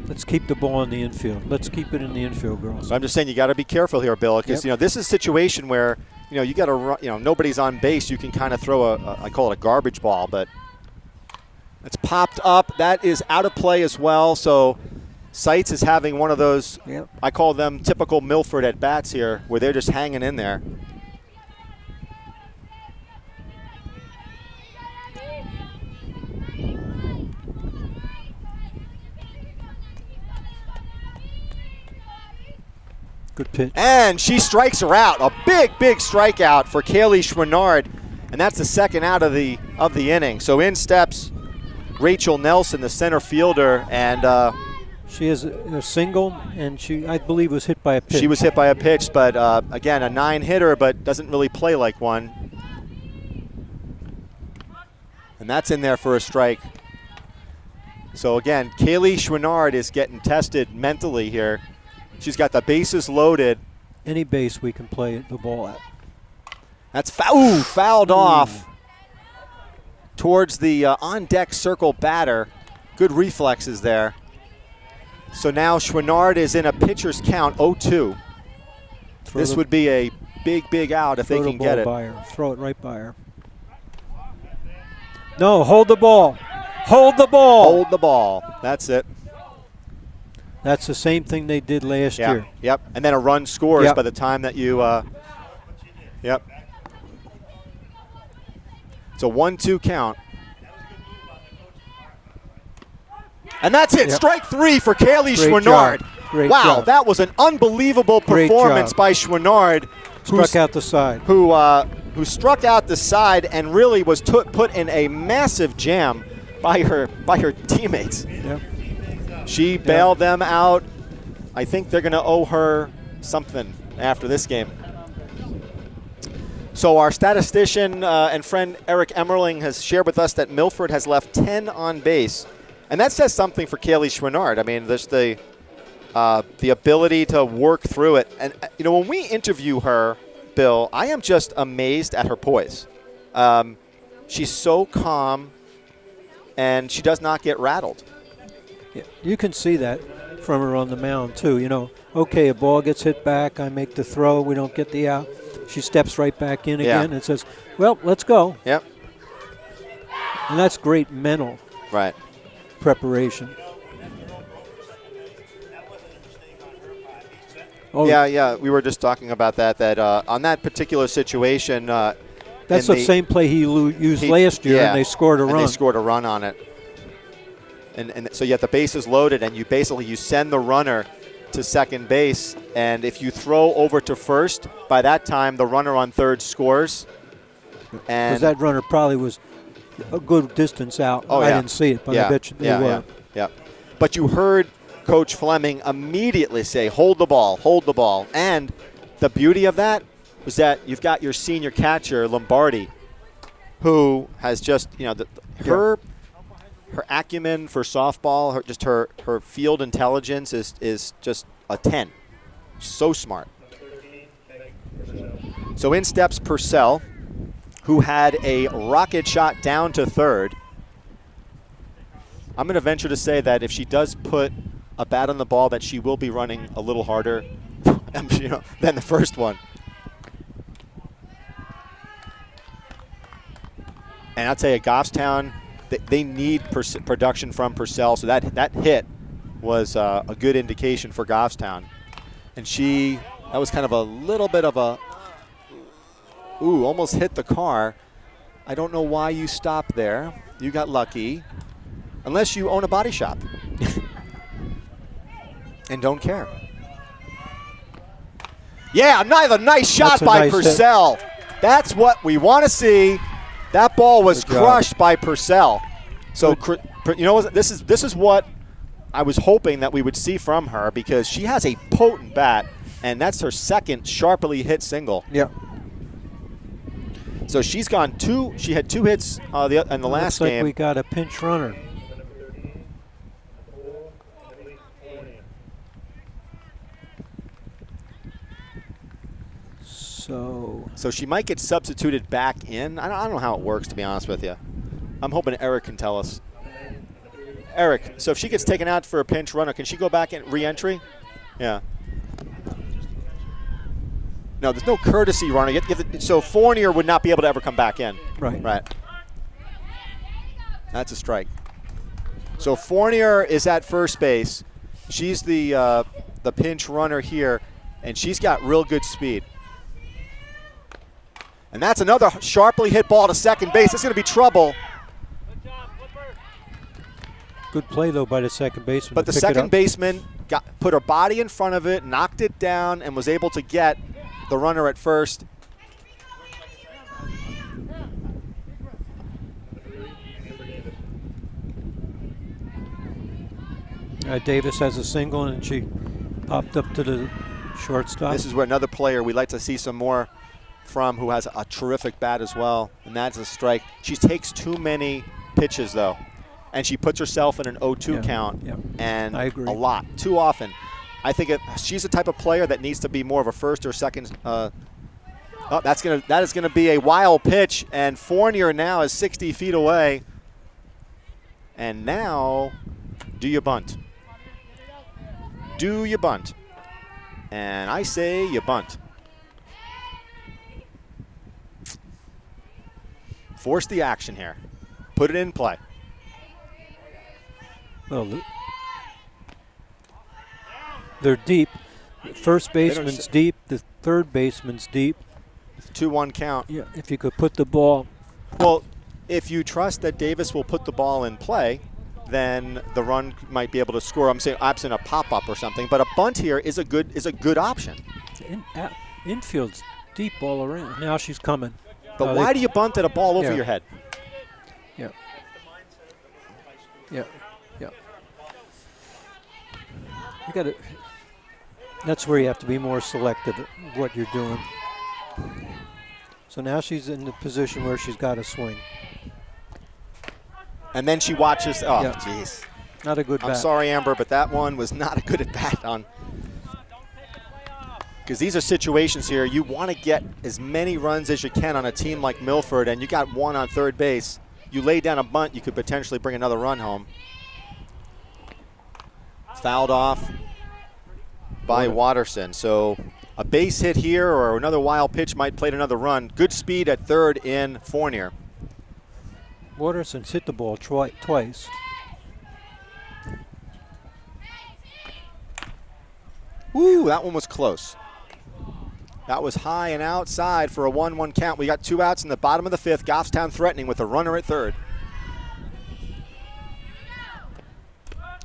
Let's keep the ball in the infield. Let's keep it in the infield, girls. So I'm just saying you got to be careful here, Bill, because this is a situation where you got to nobody's on base. You can kind of throw I call it a garbage ball, but it's popped up. That is out of play as well. So Seitz is having one of those. I call them typical Milford at bats here, where they're just hanging in there. Good pitch. And she strikes her out. A big, big strikeout for Kaylee Schwinnard. And that's the second out of the inning. So in steps Rachel Nelson, the center fielder, and she has a single, and I believe was hit by a pitch. She was hit by a pitch, but again, a 9-hitter, but doesn't really play like one. And that's in there for a strike. So again, Kaylee Schwinnard is getting tested mentally here. She's got the bases loaded. Any base we can play the ball at. That's fouled off towards the on-deck circle batter. Good reflexes there. So now Schwinnard is in a pitcher's count, 0-2. This would be a big, big out if they can get it. Throw it right by her. No, hold the ball. Hold the ball. Hold the ball. That's it. That's the same thing they did last year. Yep. And then a run scores by the time that you. Yep. It's a 1-2 count. And that's it. Strike 3 for Kaylee Schwinnard. Great wow, job. That was an unbelievable performance by Schwinnard. Struck out the side. Who struck out the side and really was put in a massive jam by her teammates. Yep. She bailed them out. I think they're going to owe her something after this game. So our statistician and friend Eric Emmerling has shared with us that Milford has left 10 on base. And that says something for Kaylee Schwinnard. I mean, there's the ability to work through it. And, when we interview her, Bill, I am just amazed at her poise. She's so calm, and she does not get rattled. Yeah, you can see that from her on the mound, too. Okay, a ball gets hit back. I make the throw. We don't get the out. She steps right back in again and says, well, let's go. Yep. And that's great mental preparation. Oh. Yeah, we were just talking about that on that particular situation. That's the same play he used last year, and they scored a run. They scored a run on it. And so you have the bases loaded, and you send the runner to second base, and if you throw over to first, by that time the runner on third scores. Because that runner probably was a good distance out. I didn't see it, but I bet you they were. Yeah. But you heard Coach Fleming immediately say, hold the ball, hold the ball. And the beauty of that was that you've got your senior catcher, Lombardi, who has just, her acumen for softball, her field intelligence is just a 10. So smart. So in steps Purcell, who had a rocket shot down to third. I'm going to venture to say that if she does put a bat on the ball, that she will be running a little harder than the first one. And I'll tell you, Goffstown, they need production from Purcell, so that hit was a good indication for Goffstown. And that was kind of a little bit of a, almost hit the car. I don't know why you stopped there. You got lucky. Unless you own a body shop and don't care. Yeah, another nice shot by Purcell. That's what we want to see. That ball was crushed by Purcell. So, this is what I was hoping that we would see from her, because she has a potent bat, and that's her second sharply hit single. Yeah. So she's gone two. She had 2 hits in the last game. Looks like we got a pinch runner. So she might get substituted back in. I don't know how it works, to be honest with you. I'm hoping Eric can tell us. Eric, so if she gets taken out for a pinch runner, can she go back in re-entry? Yeah. No, there's no courtesy runner. So Fournier would not be able to ever come back in. Right. Right. That's a strike. So Fournier is at first base. She's the pinch runner here, and she's got real good speed. And that's another sharply hit ball to second base. It's going to be trouble. Good play, though, by the second baseman. But the second baseman put her body in front of it, knocked it down, and was able to get the runner at first. Davis has a single, and she popped up to the shortstop. This is where another player we'd like to see some more from, who has a terrific bat as well, and that's a strike. She takes too many pitches, though, and she puts herself in an 0-2 count, and I agree. a lot, too often. I think she's the type of player that needs to be more of a first or second. That is gonna be a wild pitch, and Fournier now is 60 feet away. And now, do you bunt? Do you bunt? And I say you bunt. Force the action here. Put it in play. Well, they're deep. The first baseman's deep. The third baseman's deep. 2-1 count. Yeah, if you could put the ball. Well, if you trust that Davis will put the ball in play, then the run might be able to score. I'm saying absent a pop-up or something, but a bunt here is a good option. Infield's deep all around. Now she's coming. But why do you bunt at a ball over Yeah. your head? Yeah. Yeah. Yeah. You got to. That's where you have to be more selective at what you're doing. So now she's in the position where she's got to swing. And then she watches. Oh, Yeah. jeez. Not a good bat. I'm sorry, Amber, but that one was not a good at bat on. Because these are situations here, you want to get as many runs as you can on a team like Milford, and you got one on third base. You lay down a bunt, you could potentially bring another run home. Fouled off by Watterson. So a base hit here or another wild pitch might play another run. Good speed at third in Fournier. Watterson's hit the ball twice. Ooh, that one was close. That was high and outside for a 1-1 count. We got 2 outs in the bottom of the 5th. Goffstown threatening with a runner at third.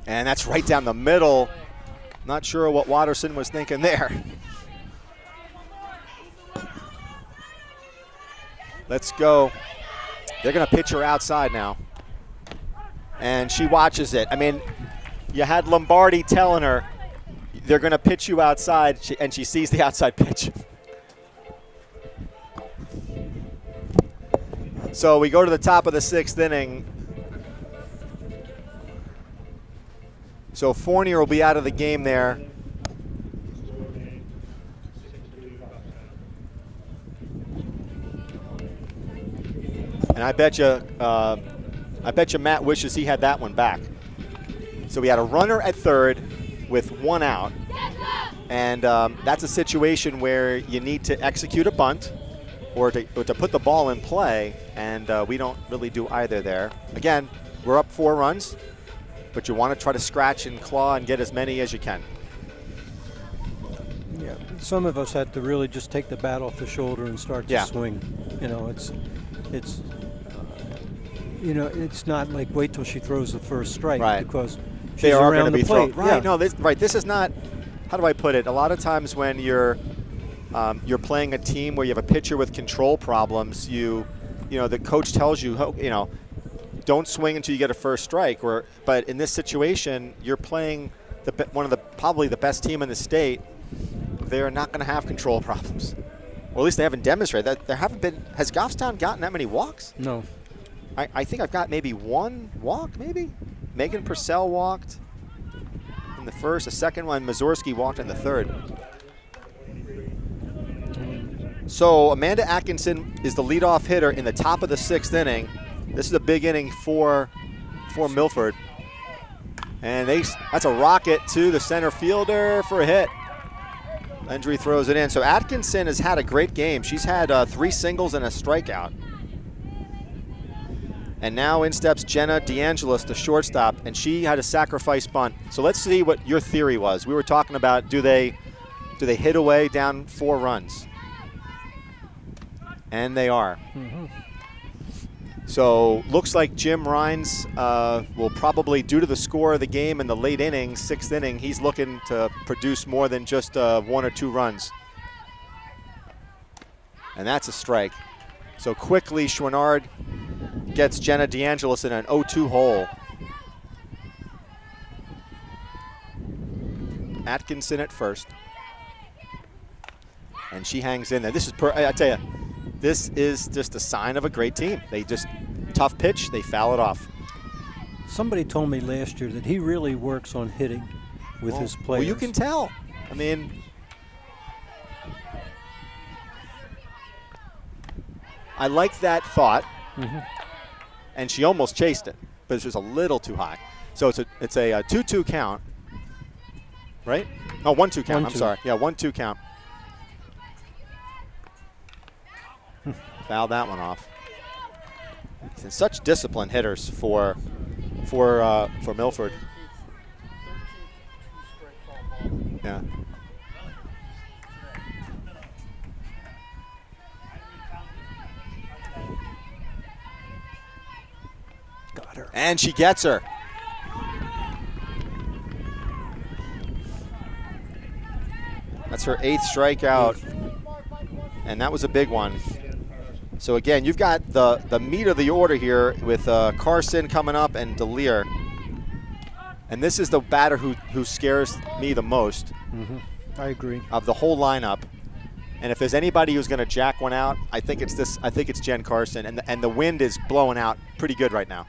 And that's right down the middle. Not sure what Watterson was thinking there. Let's go. They're going to pitch her outside now. And she watches it. I mean, you had Lombardi telling her they're going to pitch you outside, and she sees the outside pitch. So we go to the top of the 6th inning. So Fournier will be out of the game there. And I bet you Matt wishes he had that one back. So we had a runner at third with 1 out. And that's a situation where you need to execute a bunt or to put the ball in play, and we don't really do either there. Again, we're up 4 runs, but you want to try to scratch and claw and get as many as you can. Yeah, some of us had to really just take the bat off the shoulder and start to swing. You know, it's not like wait till she throws the first strike, because she's they are around going to be the plate. thrown. Right? No, this is not. How do I put it? A lot of times when you're playing a team where you have a pitcher with control problems, the coach tells you, don't swing until you get a first strike. But in this situation, you're playing one of probably the best team in the state. They're not going to have control problems, or at least they haven't demonstrated that. There haven't been. Has Goffstown gotten that many walks? No. I think I've got maybe 1 walk, maybe. Megan Purcell walked in the first, the second one, Mazurski walked in the third. So Amanda Atkinson is the leadoff hitter in the top of the 6th inning. This is a big inning for Milford. And that's a rocket to the center fielder for a hit. Landry throws it in. So Atkinson has had a great game. She's had 3 singles and a strikeout. And now in steps Jenna DeAngelis, the shortstop, and she had a sacrifice bunt. So let's see what your theory was. We were talking about, do they hit away down 4 runs? And they are. Mm-hmm. So looks like Jim Rhines will probably, due to the score of the game in the late inning, 6th inning, he's looking to produce more than just 1 or 2 runs. And that's a strike. So quickly, Chouinard gets Jenna DeAngelis in an 0-2 hole. Atkinson at first. And she hangs in there. This is, I tell you, this is just a sign of a great team. They just, tough pitch, they foul it off. Somebody told me last year that he really works on hitting with his players. Well, you can tell. I mean, I like that thought. Mm-hmm. And she almost chased it, but it's just a little too high. So it's a 2-2 count, right? Oh, 1-2 count. 1-2. I'm sorry. Yeah, 1-2 count. Foul that one off. And such disciplined hitters for Milford. Yeah. Got her. And she gets her. That's her 8th strikeout. And that was a big one. So again, you've got the meat of the order here with Carson coming up and DeLear. And this is the batter who scares me the most. Mm-hmm. I agree. Of the whole lineup. And if there's anybody who's going to jack one out, I think it's this. I think it's Jen Carson. And the wind is blowing out pretty good right now.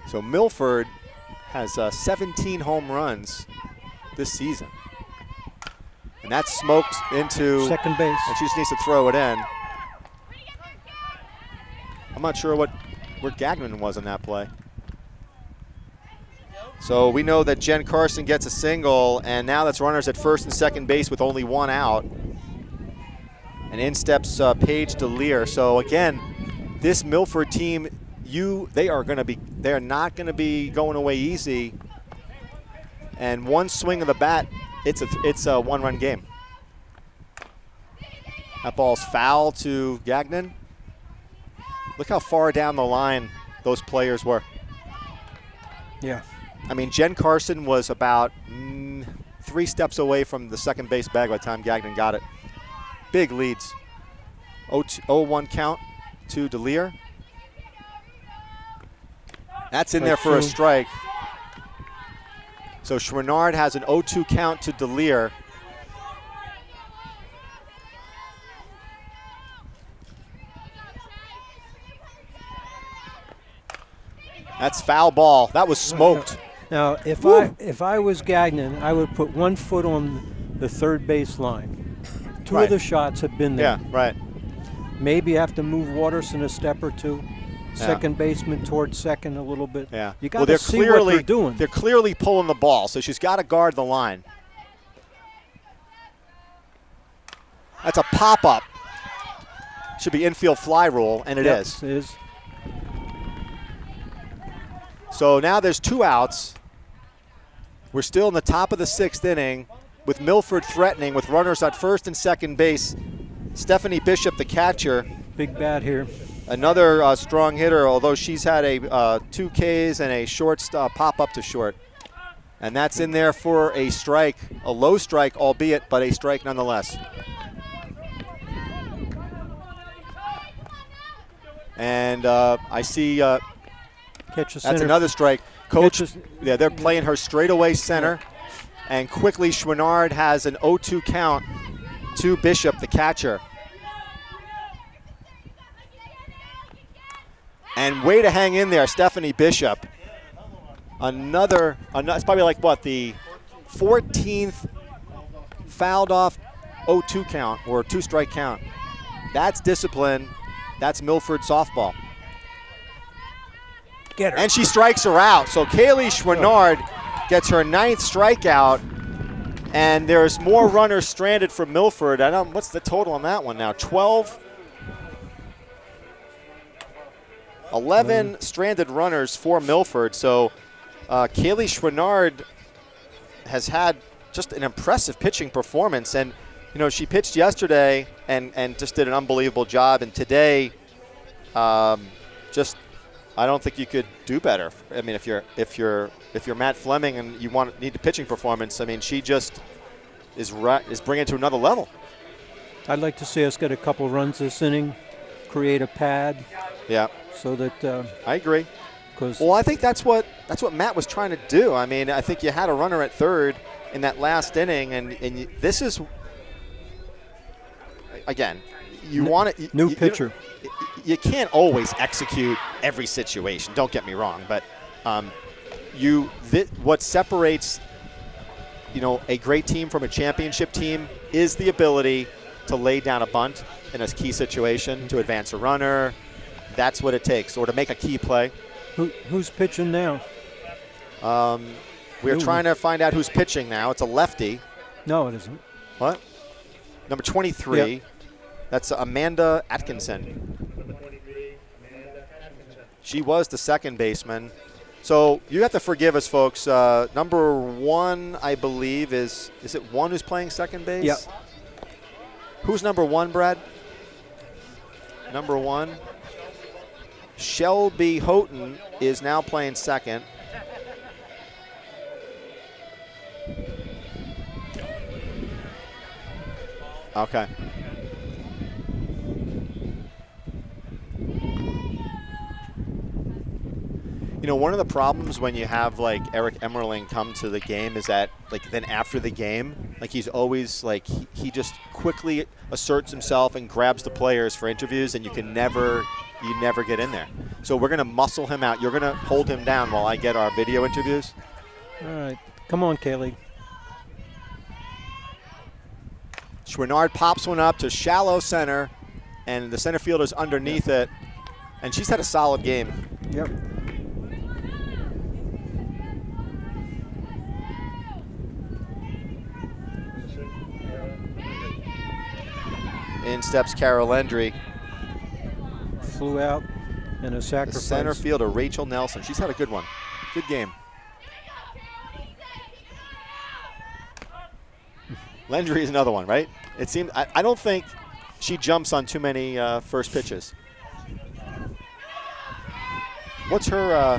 So Milford has 17 home runs this season. And that's smoked into second base. And she just needs to throw it in. I'm not sure where Gagnon was in that play. So we know that Jen Carson gets a single, and now that's runners at first and second base with only 1 out. And in steps Paige DeLear. So again, this Milford team, they are not going to be going away easy. And one swing of the bat, it's a 1-run game. That ball's foul to Gagnon. Look how far down the line those players were. Yeah. I mean, Jen Carson was about 3 steps away from the second base bag by the time Gagnon got it. Big leads. 0-1 count to DeLear. That's in there for a strike. So Chouinard has an 0-2 count to DeLear. That's foul ball. That was smoked. Now, if I was Gagnon, I would put 1 foot on the third base line. Two of the shots have been there. Yeah, right. Maybe have to move Watterson a step or two. Second baseman towards second a little bit. Yeah. You got to see what they're doing. They're clearly pulling the ball, so she's got to guard the line. That's a pop-up. Should be infield fly rule, and it is. It is. So now there's 2 outs. We're still in the top of the 6th inning with Milford threatening with runners at first and second base. Stephanie Bishop, the catcher. Big bat here. Another strong hitter, although she's had 2 Ks and a short pop-up to short. And that's in there for a strike, a low strike, albeit, but a strike nonetheless. And I see Catch that's another strike. Coach, yeah, they're playing her straightaway center. And quickly, Chouinard has an 0-2 count to Bishop, the catcher. And way to hang in there, Stephanie Bishop. It's probably like what, the 14th fouled off 0-2 count or 2-strike count. That's discipline. That's Milford softball. Get her. And she strikes her out. So Kaylee Schwinnard gets her 9th strikeout, and there's more runners stranded for Milford. I don't. What's the total on that one now? 11 stranded runners for Milford. So Kaylee Schwinnard has had just an impressive pitching performance, and she pitched yesterday and just did an unbelievable job. And today, just I don't think you could do better. I mean, if you're Matt Fleming and you need a pitching performance, I mean, she just is bringing it to another level. I'd like to see us get a couple runs this inning, create a pad. Yeah. So that I agree. Well, I think that's what Matt was trying to do. I mean, I think you had a runner at third in that last inning, and this is again, you want it. New pitcher. You can't always execute every situation. Don't get me wrong, but what separates a great team from a championship team is the ability to lay down a bunt in a key situation to advance a runner. That's what it takes, or to make a key play. Who's pitching now? We're trying to find out who's pitching now. It's a lefty. No, it isn't. What? Number 23. Yep. That's Amanda Atkinson. She was the second baseman. So you have to forgive us, folks. Number 1, I believe, is it 1 who's playing second base? Yep. Who's number 1, Brad? Number 1. Shelby Houghton is now playing second. Okay. One of the problems when you have like Eric Emmerling come to the game is that then after the game, he's always he just quickly asserts himself and grabs the players for interviews, and you never get in there. So we're gonna muscle him out. You're gonna hold him down while I get our video interviews. All right, come on, Kaylee. Schwinnard pops one up to shallow center, and the center fielder's underneath it, and she's had a solid game. Yep. In steps Carol Endry. Flew out in a sacrifice. The center fielder, Rachel Nelson. She's had a good one. Good game. Lendry is another one, right? It seems I don't think she jumps on too many first pitches. What's her?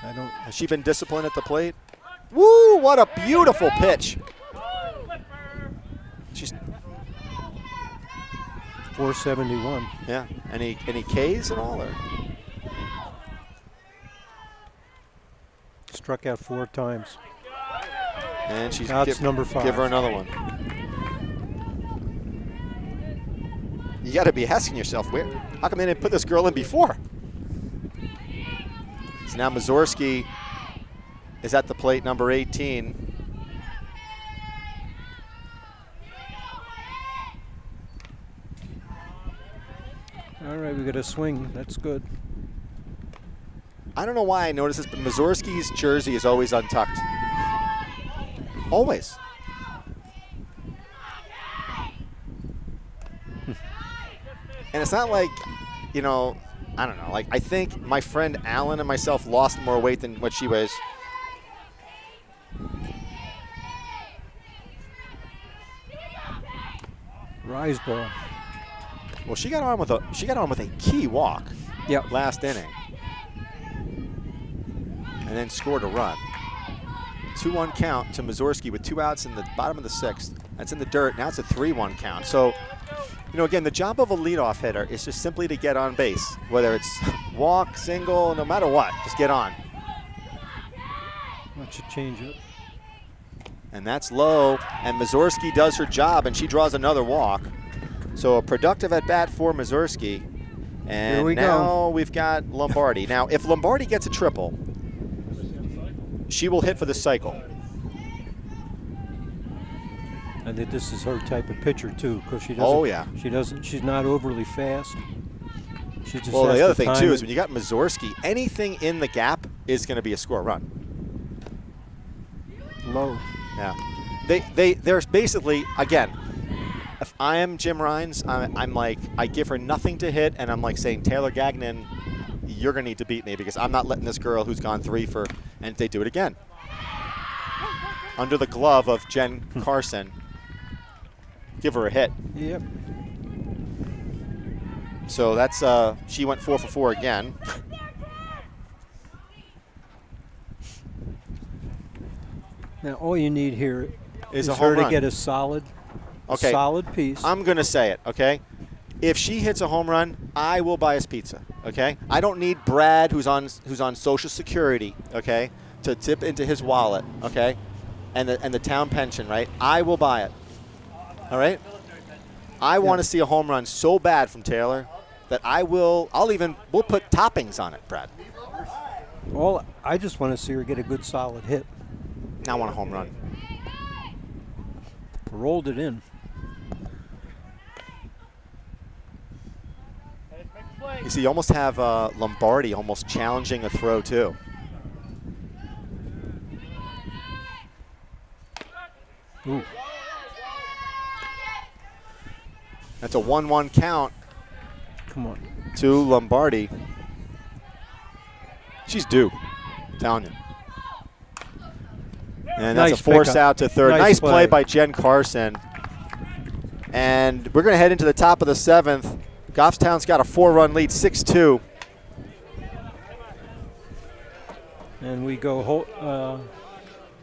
Has she been disciplined at the plate? Woo! What a beautiful pitch. She's 471. Yeah. Any Ks and all? Or? Struck out 4 times. And she's number 5. Give her another one. You got to be asking yourself, how come they didn't put this girl in before? So now Mazurski is at the plate, number 18. All right, we got a swing. That's good. I don't know why I noticed this, but Mazurski's jersey is always untucked. Always. And it's not like, I don't know. I think my friend Alan and myself lost more weight than what she weighs. Rise ball. Well, she got on with a key walk. Yep. Last inning. And then scored a run. 2-1 count to Mazurski with 2 outs in the bottom of the 6th. That's in the dirt. Now it's a 3-1 count. So, again, the job of a leadoff hitter is just simply to get on base, whether it's walk, single, no matter what, just get on. Watch it change it. And that's low, and Mazurski does her job, and she draws another walk. So a productive at-bat for Mazurski. And now we've got Lombardi. Now, if Lombardi gets a triple, she will hit for the cycle. I think this is her type of pitcher too, because she doesn't. Oh, yeah. She's not overly fast. She just Well, has the other to thing, time too, it. is when you got Mazurski, anything in the gap is going to be a score run. Low. Yeah. There's basically, again, if I am Jim Rines, I'm like, I give her nothing to hit, and I'm like saying, Taylor Gagnon, you're going to need to beat me because I'm not letting this girl who's gone 3 for, and they do it again. Under the glove of Jen Carson, give her a hit. Yep. So that's, she went 4 for 4 again. Now all you need here Is is a her home to run. get a solid piece. I'm going to say it, okay? If she hits a home run, I will buy us pizza, okay? I don't need Brad, who's on Social Security, okay, to tip into his wallet, okay, and the town pension, right? I will buy it, all right? I want to see a home run so bad from Taylor that we'll put toppings on it, Brad. I just want to see her get a good solid hit. I want a home run. Rolled it in. You see, you almost have Lombardi almost challenging a throw, too. Ooh. That's a 1-1 count. Come on. To Lombardi. She's due. I'm telling you. And that's Nice a force pickup. out to third. Nice play by Jen Carson. And we're going to head into the top of the 7th. Goffstown's got a 4-run lead, 6-2. And we go.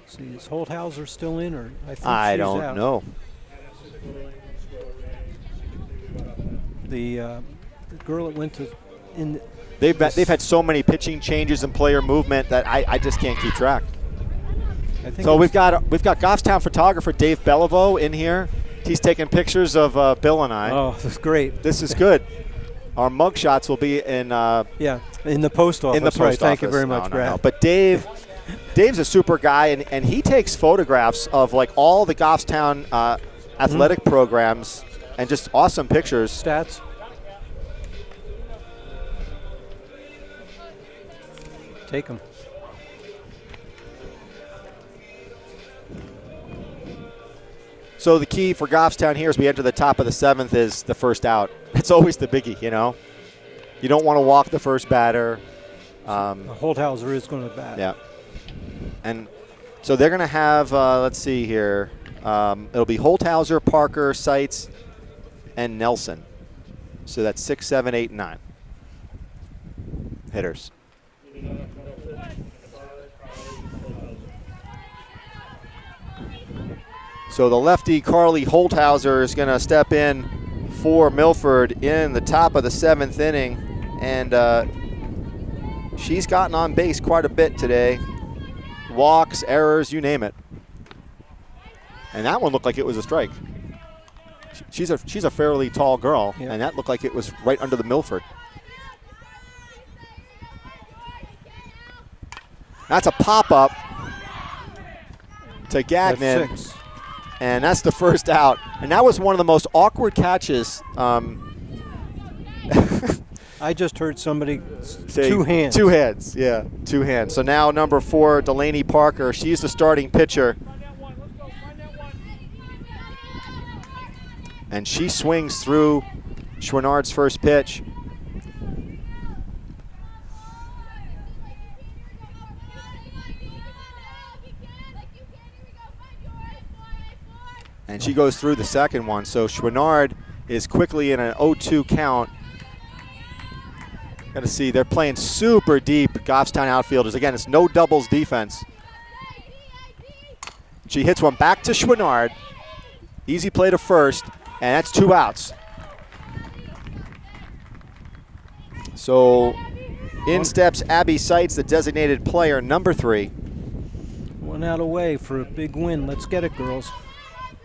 See, is Holthauser still in, or I think I she's don't out. know. The girl that went to in. They've had so many pitching changes and player movement that I just can't keep track. I think So we've got Goffstown photographer Dave Beliveau in here. He's taking pictures of Bill and I. Oh, that's great. This is good. Our mug shots will be in in the post office. in the post right. office. Thank you very much, Brad. No. But Dave's a super guy, and he takes photographs of like all the Goffstown athletic programs and just awesome pictures. Stats. Take them. So the key for Goffstown here as we enter the top of the 7th is the first out. It's always the biggie, you know. You don't want to walk the first batter. Holthauser is going to bat. Yeah. And so they're going to have, let's see here, it'll be Holthauser, Parker, Seitz, and Nelson. So that's 6, 7, 8, 9 hitters. So the lefty Carly Holthauser is going to step in for Milford in the top of the 7th inning, and she's gotten on base quite a bit today. Walks, errors, you name it. And that one looked like it was a strike. She's a fairly tall girl, and that looked like it was right under the Milford. That's a pop-up to Gagnon. That's 6. And that's the first out. And that was one of the most awkward catches. I just heard somebody say 2 hands. 2 hands, yeah, 2 hands. So now number 4, Delaney Parker, she's the starting pitcher. And she swings through Schwinnard's first pitch. And she goes through the second one. So Schwinnard is quickly in an 0-2 count. Got to see, they're playing super deep, Goffstown outfielders. Again, it's no doubles defense. She hits one back to Schwinnard. Easy play to first, and that's 2 outs. So in steps Abby Seitz, the designated player, number 3. 1 out away for a big win. Let's get it, girls.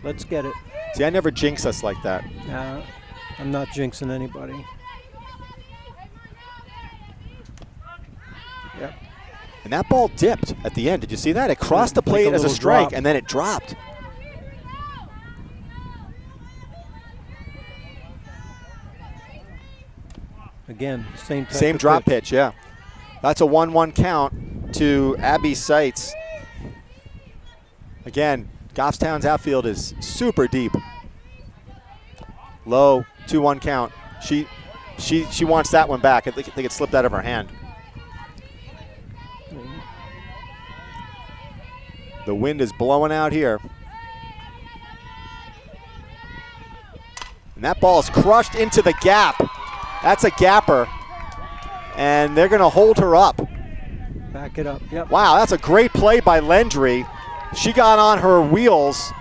Let's get it. See, I never jinx us like that. I'm not jinxing anybody. Yep. And that ball dipped at the end. Did you see that? It crossed the plate as a strike, and then it dropped. again. Same type Same of drop pitch, yeah. That's a 1-1 count to Abby Seitz. Again, Goffstown's outfield is super deep. Low, 2-1 count. She wants that one back. I think it slipped out of her hand. The wind is blowing out here. And that ball is crushed into the gap. That's a gapper. And they're going to hold her up. Back it up, yep. Wow, that's a great play by Lendry. She got on her wheels.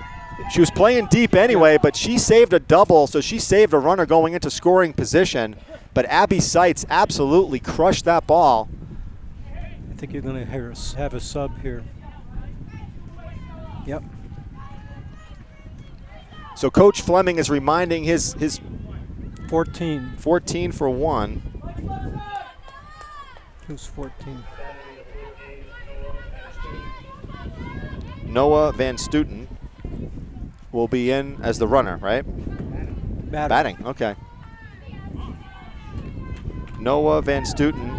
She was playing deep anyway, but she saved a double, so she saved a runner going into scoring position. But Abby Seitz absolutely crushed that ball. I think you're going to have a sub here. Yep. So Coach Fleming is reminding his 14. 14 for 1. Who's 14? Noah Van Stuten will be in as the runner, right? Batting, okay. Noah Van Stuten.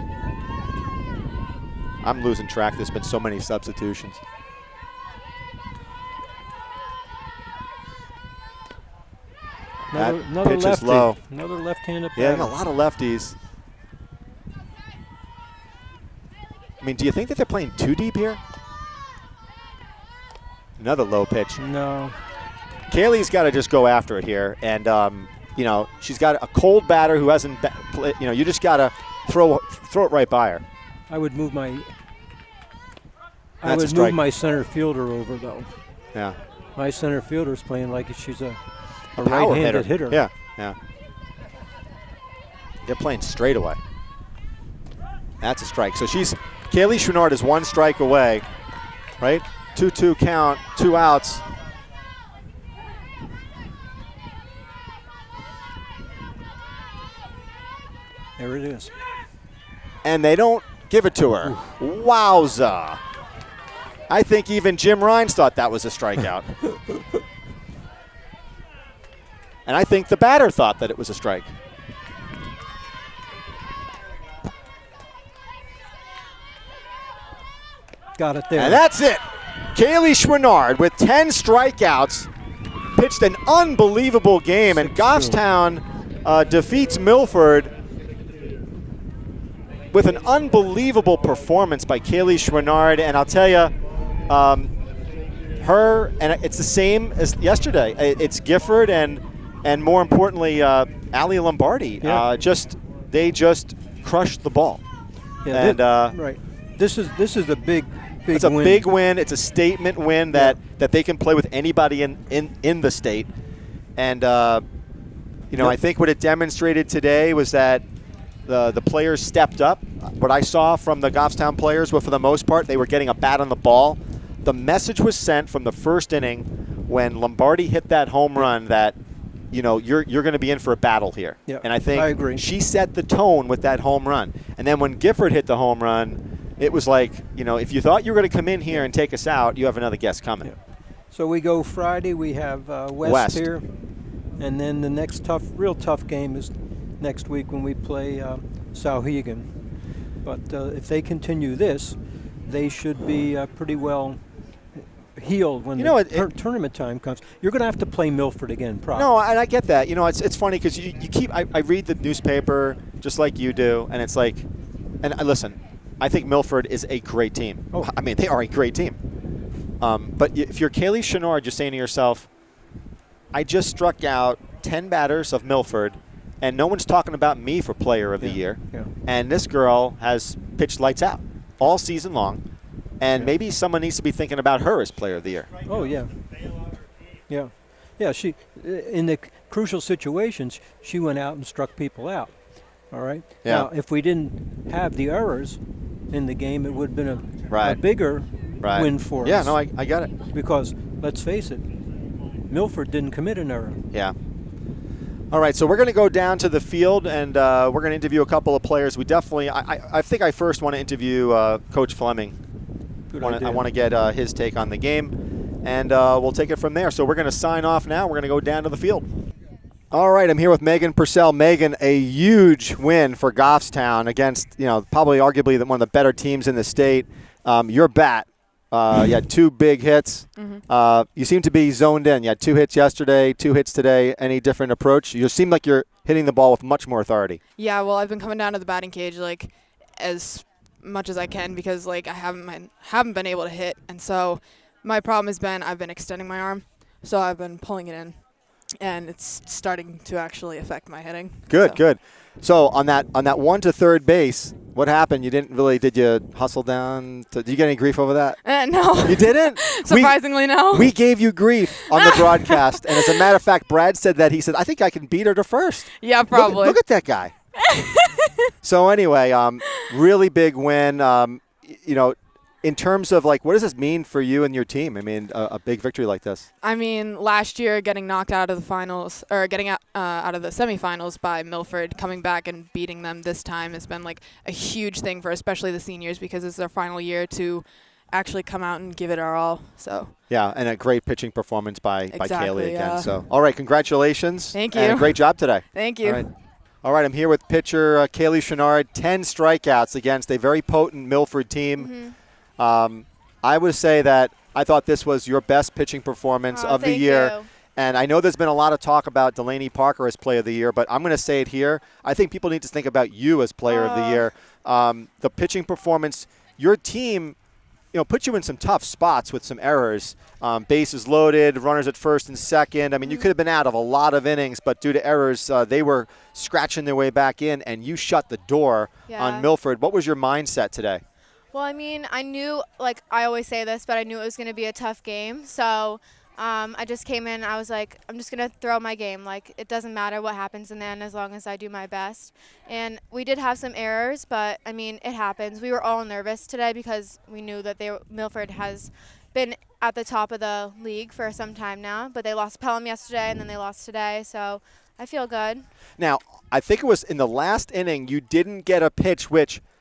I'm losing track. There's been so many substitutions. Another pitch lefty. is low. Another left-handed Yeah, batter. a lot of lefties. I mean, do you think that they're playing too deep here? Another low pitch. No. Kaylee's got to just go after it here. And, you know, she's got a cold batter who hasn't, you know, you just got to throw it right by her. I would move my center fielder over, though. Yeah. My center fielder's playing like she's a power right-handed hitter. Yeah, yeah. They're playing straight away. That's a strike. So Kaylee Chouinard is 1 strike away, right? 2-2 count, 2 outs. There it is. And they don't give it to her. Ooh. Wowza. I think even Jim Rines thought that was a strikeout. And I think the batter thought that it was a strike. Got it there. And that's it. Kaylee Chouinard with 10 strikeouts pitched an unbelievable game. And Goffstown defeats Milford with an unbelievable performance by Kaylee Chouinard. And I'll tell you, and it's the same as yesterday. It's Gifford and more importantly, Ali Lombardi. Yeah. They just crushed the ball. Yeah, and right. This is a big it's a win. big win. It's a statement win that they can play with anybody in the state. And you know, I think what it demonstrated today was that the players stepped up. What I saw from the Goffstown players were, for the most part, they were getting a bat on the ball. The message was sent from the first inning when Lombardi hit that home run that, you know, you're going to be in for a battle here. Yep, and I think I agree. She set the tone with that home run. And then when Gifford hit the home run, it was like, you know, if you thought you were going to come in here and take us out, you have another guest coming. Yeah. So we go Friday. We have West here. And then the next real tough game is next week when we play Sauhegan. But if they continue this, they should be pretty well healed when tournament time comes. You're going to have to play Milford again, probably. No, and I get that. You know, it's funny because you keep. I read the newspaper just like you do, and it's like, and listen, I think Milford is a great team. Oh, I mean, they are a great team. But if you're Kaylee Chouinard, you're saying to yourself, I just struck out 10 batters of Milford, and no one's talking about me for Player of the Year. Yeah. And this girl has pitched lights out all season long. And maybe someone needs to be thinking about her as Player of the Year. Oh, yeah. Yeah. Yeah, she, in the crucial situations, she went out and struck people out. All right? Yeah. Now, if we didn't have the errors in the game, it would have been a bigger win for us. Yeah, no, I got it. Because, let's face it, Milford didn't commit an error. Yeah. All right, so we're going to go down to the field, and we're going to interview a couple of players. We definitely, I think I first want to interview Coach Fleming. I want to get his take on the game, and we'll take it from there. So we're going to sign off now. We're going to go down to the field. All right, I'm here with Megan Purcell. Megan, a huge win for Goffstown against, probably arguably one of the better teams in the state. Your bat, you had 2 big hits. Mm-hmm. You seem to be zoned in. You had 2 hits yesterday, 2 hits today. Any different approach? You seem like you're hitting the ball with much more authority. Yeah, well, I've been coming down to the batting cage as much as I can because I haven't been able to hit, and so my problem has been I've been extending my arm, so I've been pulling it in. And it's starting to actually affect my hitting. Good. So on that 1 to third base, what happened? Did you hustle down? Did you get any grief over that? No. You didn't? Surprisingly, no. We gave you grief on the broadcast. And as a matter of fact, Brad said that. He said, I think I can beat her to first. Yeah, probably. Look at that guy. So anyway, really big win. In terms of what does this mean for you and your team? I mean, a big victory like this. I mean, last year getting knocked out of the finals or getting out of the semifinals by Milford, coming back and beating them this time has been a huge thing for especially the seniors because it's their final year to actually come out and give it our all. So yeah, and a great pitching performance by Kaylee again. Yeah. So all right, congratulations. Thank you. And a great job today. Thank you. All right, I'm here with pitcher Kaylee Chenard. 10 strikeouts against a very potent Milford team. Mm-hmm. I would say that I thought this was your best pitching performance of the year. You. And I know there's been a lot of talk about Delaney Parker as player of the year, but I'm going to say it here. I think people need to think about you as player of the year. The pitching performance, your team, put you in some tough spots with some errors. Bases loaded, runners at first and second. I mean, you could have been out of a lot of innings, but due to errors, they were scratching their way back in, and you shut the door on Milford. What was your mindset today? Well, I mean, I knew, I always say this, but I knew it was going to be a tough game. So I just came in. I was like, I'm just going to throw my game. It doesn't matter what happens in the end as long as I do my best. And we did have some errors, but, I mean, it happens. We were all nervous today because we knew that Milford has been at the top of the league for some time now. But they lost Pelham yesterday, and then they lost today. So I feel good. Now, I think it was in the last inning you didn't get a pitch which –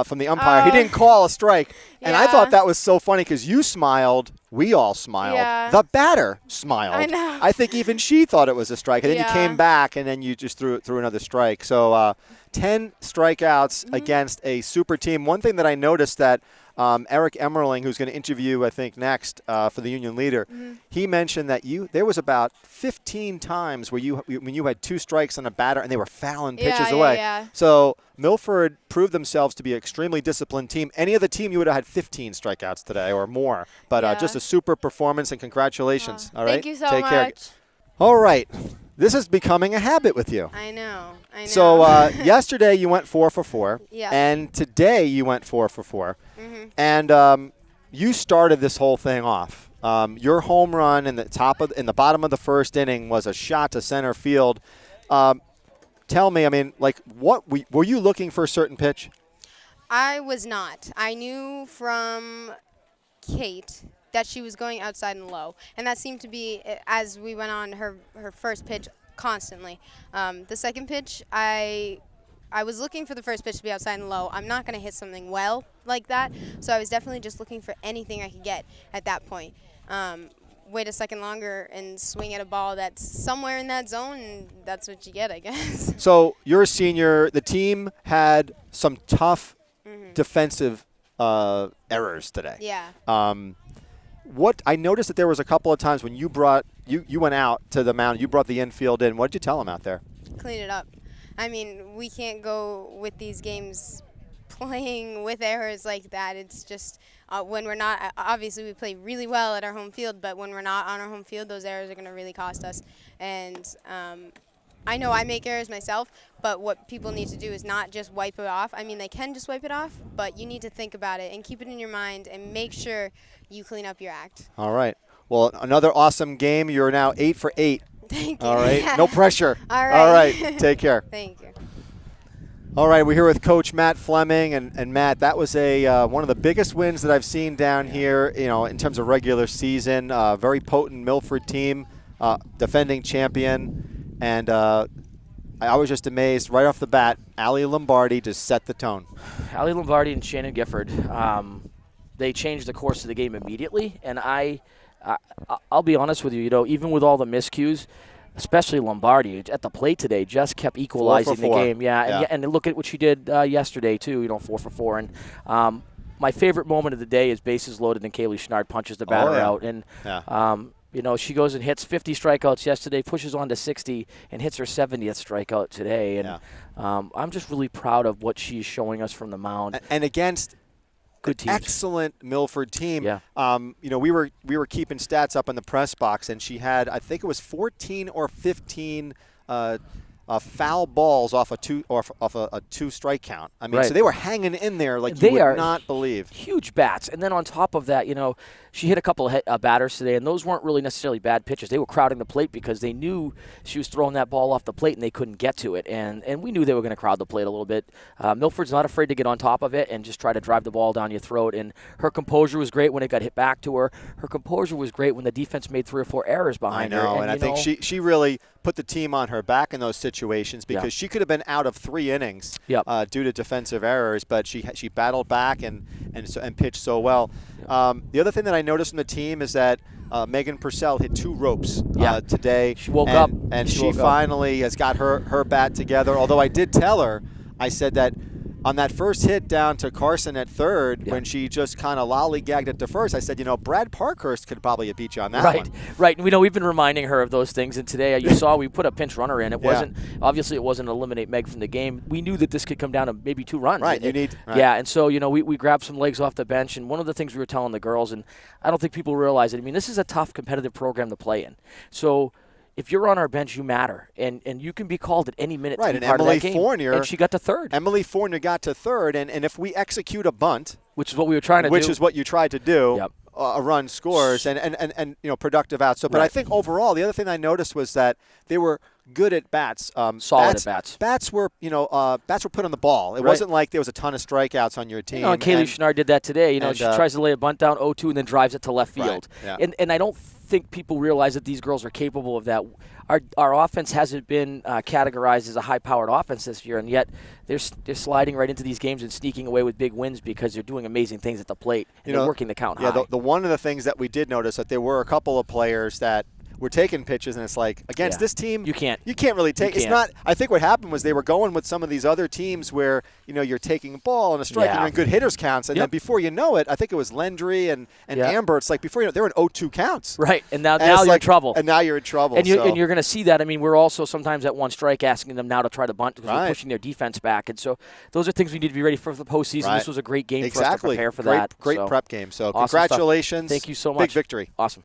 from the umpire. He didn't call a strike. And I thought that was so funny because you smiled. We all smiled. Yeah. The batter smiled. I know. I think even she thought it was a strike. And then you came back, and then you just threw another strike. So 10 strikeouts against a super team. One thing that I noticed that Eric Emmerling, who's going to interview, I think, next for the Union Leader, he mentioned that there was about 15 times when you had 2 strikes on a batter and they were fouling pitches away. Yeah. So Milford proved themselves to be an extremely disciplined team. Any other team, you would have had 15 strikeouts today or more. But just a super performance, and congratulations. All right? Thank you so Take much. care. All right. This is becoming a habit with you. I know. So yesterday you went 4 for 4. Yeah. And today you went 4 for 4. Mm-hmm. And you started this whole thing off. Your home run in the bottom of the first inning was a shot to center field. Tell me, I mean, what were you looking for a certain pitch? I was not. I knew from Kate that she was going outside and low, and that seemed to be, as we went on, her first pitch constantly. The second pitch, I was looking for the first pitch to be outside and low. I'm not going to hit something well like that, so I was definitely just looking for anything I could get at that point. Wait a second longer and swing at a ball that's somewhere in that zone, and that's what you get, I guess. So you're a senior. The team had some tough defensive errors today. Yeah. What I noticed that there was a couple of times when you went out to the mound, you brought the infield in. What did you tell them out there? Clean it up. I mean, we can't go with these games playing with errors like that. It's just when we're not, obviously we play really well at our home field, but when we're not on our home field, those errors are going to really cost us. And I know I make errors myself, but what people need to do is not just wipe it off. I mean, they can just wipe it off, but you need to think about it and keep it in your mind and make sure you clean up your act. All right. Well, another awesome game. You're now 8 for 8. Thank you. All right. No pressure. All right. All right. Take care. Thank you. All right, we're here with Coach Matt Fleming, and Matt, that was one of the biggest wins that I've seen down here, in terms of regular season. Very potent Milford team, defending champion, and I was just amazed right off the bat. Allie Lombardi just set the tone. Allie Lombardi and Shannon Gifford, they changed the course of the game immediately, and I'll be honest with you, even with all the miscues, especially Lombardi at the plate today, just kept equalizing 4 for the 4. game. Yeah, and look at what she did yesterday too. 4 for 4. And my favorite moment of the day is bases loaded and Kaylee Schnard punches the batter out. And she goes and hits 50 strikeouts yesterday, pushes on to 60, and hits her 70th strikeout today. And I'm just really proud of what she's showing us from the mound. And against good teams. Excellent Milford team. Yeah. We were keeping stats up in the press box, and she had, I think it was 14 or 15 foul balls off a two strike count. I mean, so they were hanging in there like you would not believe. Huge bats, and then on top of that, she hit a couple of batters today, and those weren't really necessarily bad pitches. They were crowding the plate because they knew she was throwing that ball off the plate and they couldn't get to it, and we knew they were going to crowd the plate a little bit. Milford's not afraid to get on top of it and just try to drive the ball down your throat, and her composure was great when it got hit back to her. Her composure was great when the defense made 3 or 4 errors behind her. And I think she really put the team on her back in those situations because she could have been out of 3 innings due to defensive errors, but she battled back and pitched so well. The other thing that I noticed from the team is that Megan Purcell hit 2 ropes today. She woke up. And she finally has got her bat together, although I did tell her, I said that on that first hit down to Carson at third, when she just kind of lollygagged it to first, I said, Brad Parkhurst could probably have beat you on that one. Right. We've been reminding her of those things, and today you saw we put a pinch runner in. It wasn't eliminate Meg from the game. We knew that this could come down to maybe 2 runs. Right. And so we grabbed some legs off the bench, and one of the things we were telling the girls, and I don't think people realize it. I mean, this is a tough competitive program to play in. So if you're on our bench, you matter, and you can be called at any minute to be part of that game. And she got to third. Emily Fournier got to third, and if we execute a bunt, which is what we were trying to do, which is what you tried to do, a run scores and productive outs. So, but I think overall, the other thing I noticed was that they were good at bats. Solid at bats. Bats were put on the ball. It wasn't like there was a ton of strikeouts on your team. And Kaylee Schnard did that today. She tries to lay a bunt down 0-2 and then drives it to left field. Right. And I don't think people realize that these girls are capable of that. Our offense hasn't been categorized as a high-powered offense this year, and yet they're sliding right into these games and sneaking away with big wins because they're doing amazing things at the plate and they're working the count high. The one of the things that we did notice that there were a couple of players that were taking pitches, and it's like against this team, you can't really take. It's not. I think what happened was they were going with some of these other teams where you're taking a ball and a strike and you're in good hitters counts, and then before you know it, I think it was Lendry and Amber. It's like before you know, they're in 0-2 counts. Right, and now you're in trouble. And now you're in trouble. And you're going to see that. I mean, we're also sometimes at 1 strike asking them now to try to bunt because we're pushing their defense back, and so those are things we need to be ready for the postseason. This was a great game for us to prepare for that. Great prep game. So congratulations. Stuff. Thank you so much. Big victory. Awesome.